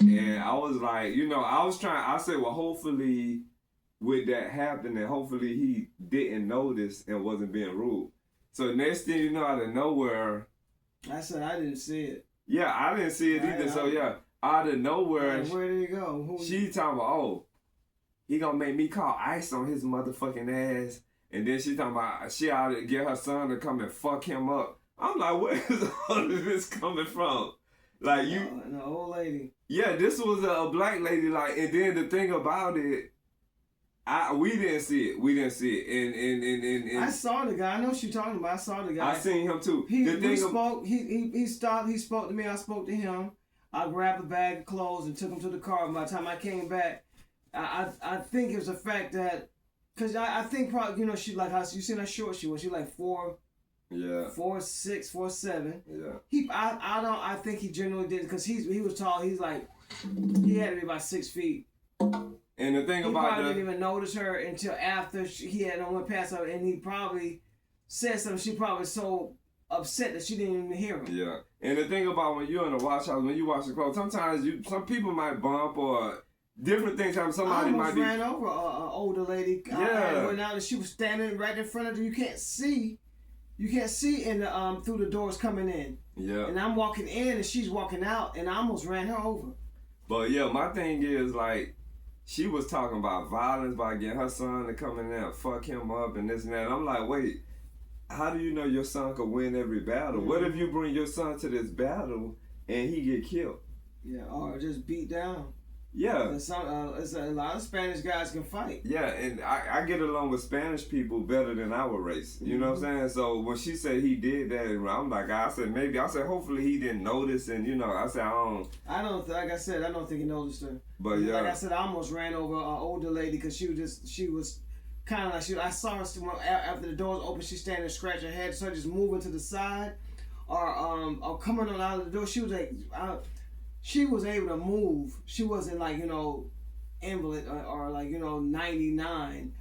And I was like, I said, well, hopefully with that happening, hopefully he didn't notice and wasn't being rude. So next thing you know, out of nowhere, I said I didn't see it. Yeah, I didn't see it either. So yeah, out of nowhere, where did he go? She talking about, he gonna make me call ICE on his motherfucking ass. And then she talking about she ought to get her son to come and fuck him up. I'm like, where is all of this coming from? Like an old lady. Yeah, this was a black lady. Like, and then the thing about it, we didn't see it. We didn't see it. And I saw the guy. I know what you're talking about. I saw the guy. I seen him too. He spoke. He stopped. He spoke to me. I spoke to him. I grabbed a bag of clothes and took him to the car. By the time I came back, I think it was the fact that, cause I think probably she like how you seen how short she was. She like 4. Yeah. 4'6", 4'7". Yeah. I think he generally did because he was tall. He's like he had to be about 6 feet. And the thing he about probably didn't even notice her until after he had went past her, and he probably said something. She probably was so upset that she didn't even hear him. Yeah. And the thing about when you're in the wash house, when you wash the clothes, sometimes some people might bump or different things happen. Somebody might be. I ran over an older lady. Yeah. Went out and she was standing right in front of you. You can't see in the through the doors coming in. Yeah. And I'm walking in and she's walking out, and I almost ran her over. But yeah, my thing is like, she was talking about violence by getting her son to come in there and fuck him up and this and that. And I'm like, wait, how do you know your son could win every battle? Mm-hmm. What if you bring your son to this battle and he get killed? Yeah, or just beat down. Yeah. It's a lot of Spanish guys can fight. Yeah, and I get along with Spanish people better than our race. You know what I'm saying? So when she said he did that, I'm like, I said, hopefully he didn't notice. And, I said, like I said, I don't think he noticed her. But yeah. Like I said, I almost ran over an older lady because she was kind of like, I saw her after the doors open, she standing scratching her head. So I just moving to the side or coming on out of the door. She was like, she was able to move. She wasn't like, invalid or like, 99.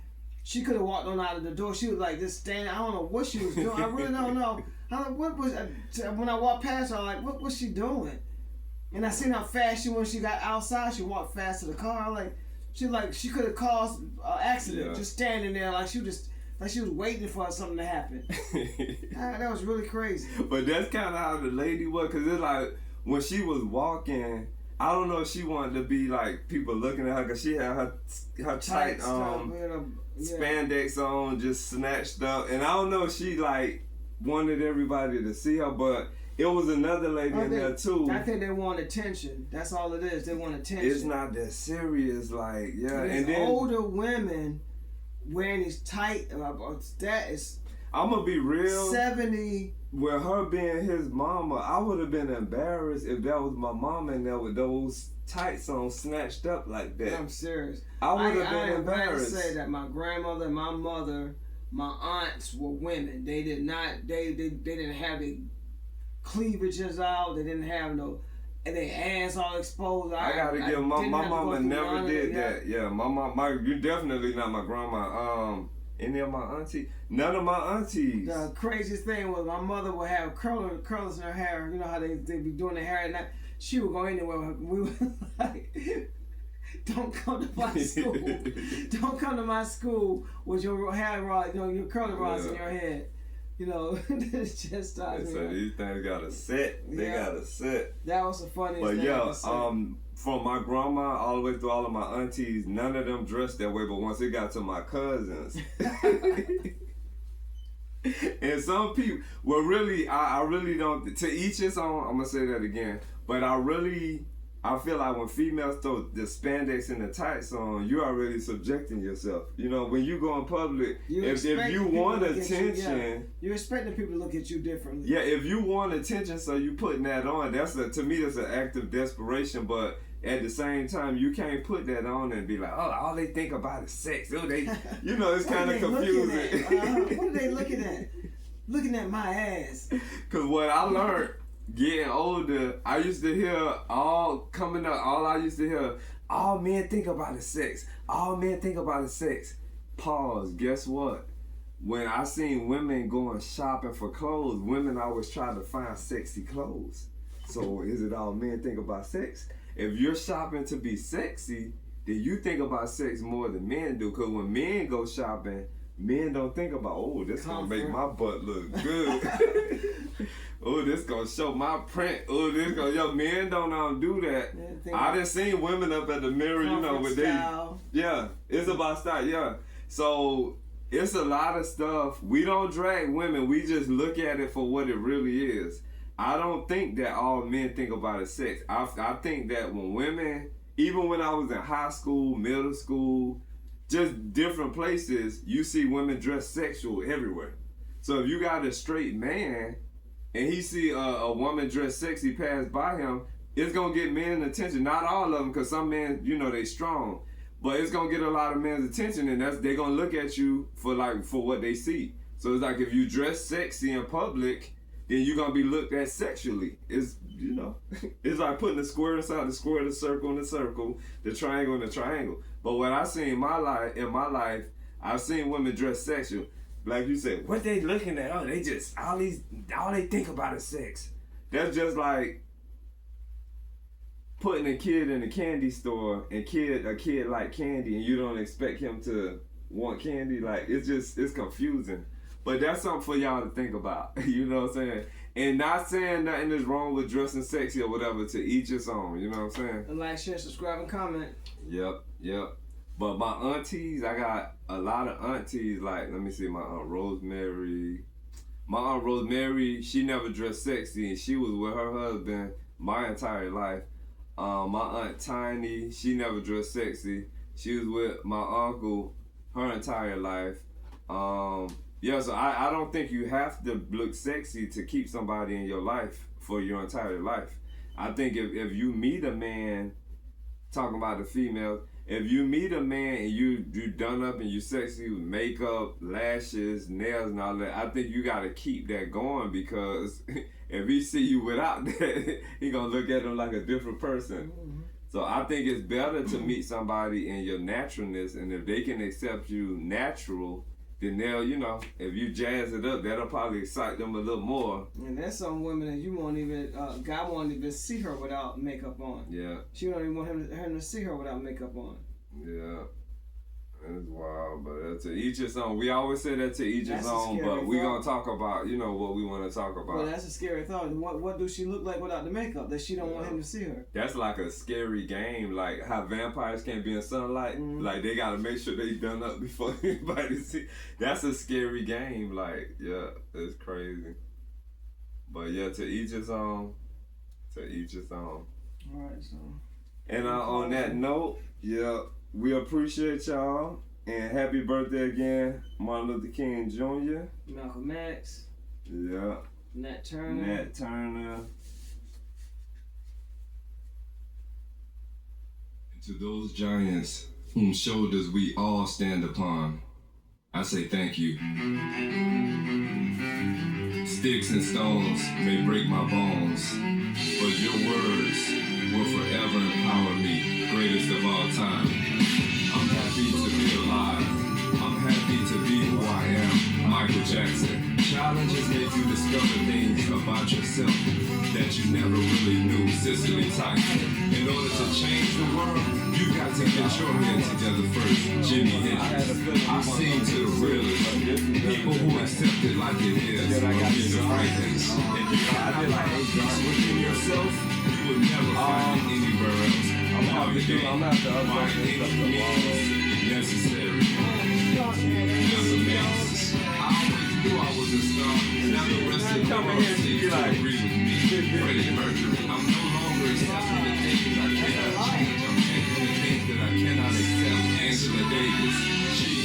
She could have walked on out of the door. She was like just standing. I don't know what she was doing. I really don't know. I'm like, what was when I walked past her, I'm like, what was she doing? And I seen how fast when she got outside, she walked fast to the car. I'm like, she could have caused an accident just standing there like she was waiting for something to happen. That was really crazy. But that's kind of how the lady was, because it's like when she was walking, I don't know if she wanted to be like people looking at her, because she had her tight spandex on, just snatched up, and I don't know if she like wanted everybody to see her, but it was another lady in there too. I think they want attention. That's all it is. They want attention. It's not that serious, like And then older women wearing these tight. That is. I'm gonna be real. 70. With her being his mama, I would have been embarrassed if that was my mama in there with those tights on snatched up like that. I'm serious. I would have been embarrassed. I say that my grandmother, my mother, my aunts were women. They did not. They didn't have the cleavages out. They didn't have and their ass all exposed. I gotta give my mama never did that. Yeah, my mom. You're definitely not my grandma. Any of my aunties? None of my aunties. The craziest thing was my mother would have curlers in her hair. You know how they be doing their hair at night. She would go anywhere. We were like, don't come to my school. Don't come to my school with your hair rod, your curly rods in your head. It's just so these things got a set. They got a set. That was the funniest but thing. But from my grandma all the way through all of my aunties, none of them dressed that way. But once it got to my cousins, and some people, well, really, I really don't. To each his own. I'm gonna say that again. But I feel like when females throw the spandex and the tights on, you're already subjecting yourself. When you go in public, if you want attention, you're expecting people to look at you differently. Yeah, if you want attention, so you putting that on. To me, that's an act of desperation. But at the same time, you can't put that on and be like, oh, all they think about is sex. Oh, it's kind of confusing. What are they looking at? Looking at my ass. Because what I learned. Getting older, I used to hear all I used to hear, all men think about is sex. All men think about is sex. Pause. Guess what? When I seen women going shopping for clothes, women always try to find sexy clothes. So is it all men think about sex? If you're shopping to be sexy, then you think about sex more than men do. Because when men go shopping, men don't think about, oh, this gonna make my butt look good. Oh, this gonna show my print. Oh, men don't do that. I done seen women up at the mirror, with style. It's about style, yeah. So it's a lot of stuff. We don't drag women. We just look at it for what it really is. I don't think that all men think about is sex. I think that when women, even when I was in high school, middle school, just different places, you see women dress sexual everywhere. So if you got a straight man and he see a woman dressed sexy pass by him, it's gonna get men attention. Not all of them, because some men, they strong, but it's gonna get a lot of men's attention, and they're gonna look at you for what they see. So it's like if you dress sexy in public, then you're gonna be looked at sexually. It's it's like putting the square inside the square, the circle in the circle, the triangle in the triangle. But what I seen in my life, I've seen women dress sexual. Like you said, what they looking at? Oh, they just all they think about is sex. That's just like putting a kid in a candy store and a kid like candy, and you don't expect him to want candy. Like it's confusing. But that's something for y'all to think about. You know what I'm saying? And not saying nothing is wrong with dressing sexy or whatever. To each his own. You know what I'm saying? And like, share, subscribe, and comment. Yep. But my aunties, I got a lot of aunties, like, let me see, my Aunt Rosemary. My Aunt Rosemary, she never dressed sexy, and she was with her husband my entire life. My Aunt Tiny, she never dressed sexy. She was with my uncle her entire life. So I don't think you have to look sexy to keep somebody in your life for your entire life. I think if you meet a man, talking about the female, if you meet a man and you done up and you sexy with makeup, lashes, nails, and all that, I think you got to keep that going, because if he see you without that, he gonna look at him like a different person. Mm-hmm. So I think it's better to meet somebody in your naturalness, and if they can accept you natural, then they'll, you know, if you jazz it up, that'll probably excite them a little more. And there's some women that you won't even, God won't even see her without makeup on. Yeah. She don't even want him to see her without makeup on. Yeah. It's wild, but to each his own. We always say that to each his own, but we're going to talk about, you know, what we want to talk about. Well, that's a scary thought. What does she look like without the makeup that she don't want him to see her? That's like a scary game, like how vampires can't be in sunlight. Like, they got to make sure they done up before anybody see. That's a scary game. Like, yeah, it's crazy. But yeah, to each his own. To each his own. All right, so. And on that note, yeah, we appreciate y'all, and happy birthday again, Martin Luther King Jr. Malcolm X. Yeah. Nat Turner. Nat Turner. And to those giants whose shoulders we all stand upon, I say thank you. Sticks and stones may break my bones, but your words will forever empower me, greatest of all time. I'm happy to be alive. I'm happy to be who I am, Michael Jackson. Challenges make you discover things about yourself that you never really knew. Cicely Tyson. In order to change the world, you got to get your head together first. Jimi Hendrix. I sing to the realists, people who accept it like it is. Aretha Franklin. If you got peace within yourself, you will never find it anywhere else. I'm out the game. Find any means necessary. Never makes. I always knew I was a star. Now the rest of the world seems to agree with me. Freddie Mercury. I'm no longer accepting the things I cannot change. I'm taking the things that I cannot accept. Angela Davis. G-O-A-T.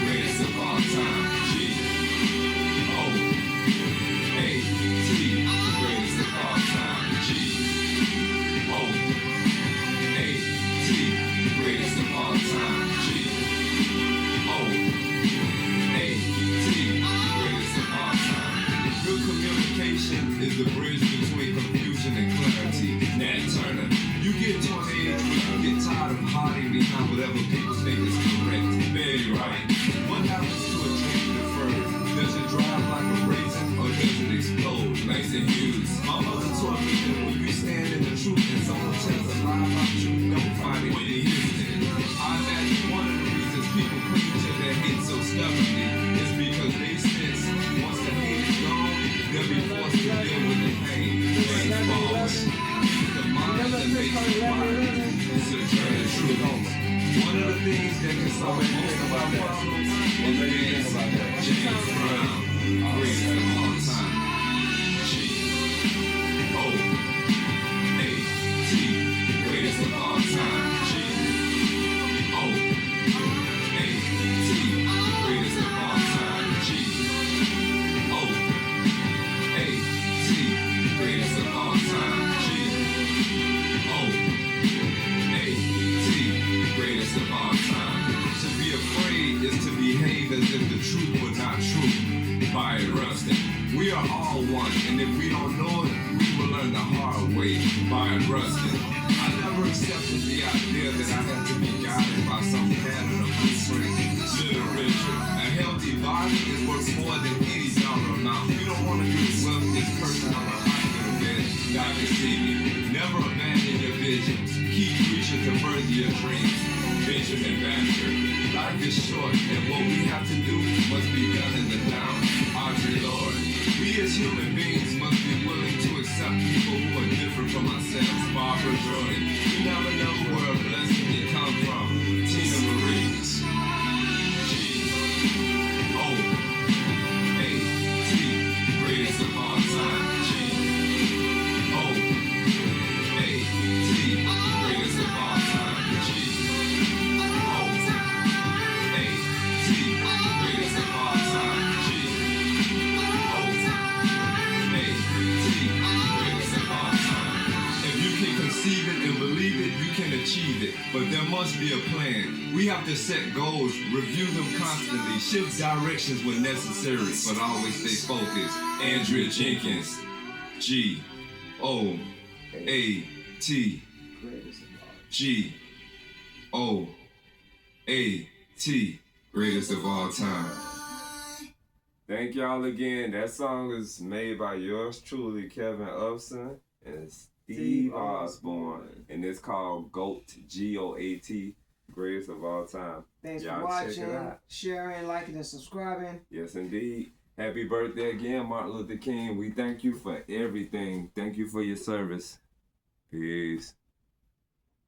Greatest of all time. G-O-A-T. Greatest of all time. G-O-A-T. Greatest of all time. Good communication is the bridge between confusion and clarity. Nat Turner. You get to an age where you get tired of hiding behind whatever people think is correct. Very right. What happens to a dream deferred? Does it drive like a raisin or does it explode? Langston Hughes. My mother taught me that when you stand in the truth and someone tells a lie about you, don't find it. Whitney Houston. I imagine one of the reasons people cling to their hate so stubbornly is because they sense once the hate is gone, they'll be forced to deal with the pain. James Baldwin. The mind that makes you wild is a journey true home. One of the things that can solve most of our problems is James Brown, greatest of all time. G-O-A-T, greatest of all time. G-O-A-T, greatest of all time. G-O-A-T, greatest of all time. G-O-A-T, greatest of all time. To be afraid is to behave as if the truth were not true. Byron Rustin. We are all one, and if we don't know it, we will learn the hard way. Byron Rustin. I never accepted the idea that I had to be guided by some pattern of constraint. Little Richard. A healthy body is worth more than any dollar amount. We don't want to be the wealthiest person on the hospital bed. Dr. Stevie. Never abandon your visions. Keep reaching to further your dreams. Benjamin Baxter. Life is short, and what we have to do must be done in the now. Audre Lorde. We as human beings must be willing to accept people who are different from ourselves. Barbara Jordan. You never know where a blessing can come from. Tina Marie. G-O-A-T. Greatest of all time. G-O-A-T. Greatest of all time. G-O-A-T. Greatest of all time. Conceive it and believe it, you can achieve it. But there must be a plan. We have to set goals, review them constantly, shift directions when necessary, but always stay focused. Andrea Jenkins. G-O-A-T. G-O-A-T. A.T. Greatest of all time. Thank y'all again. That song is made by yours truly, Kevin UPSON and Steve Osborne. And it's called GOAT, G-O-A-T, Greatest of All Time. Thanks y'all for watching, check it out. sharing, liking, and subscribing. Yes, indeed. Happy birthday again, Martin Luther King. We thank you for everything. Thank you for your service. Peace.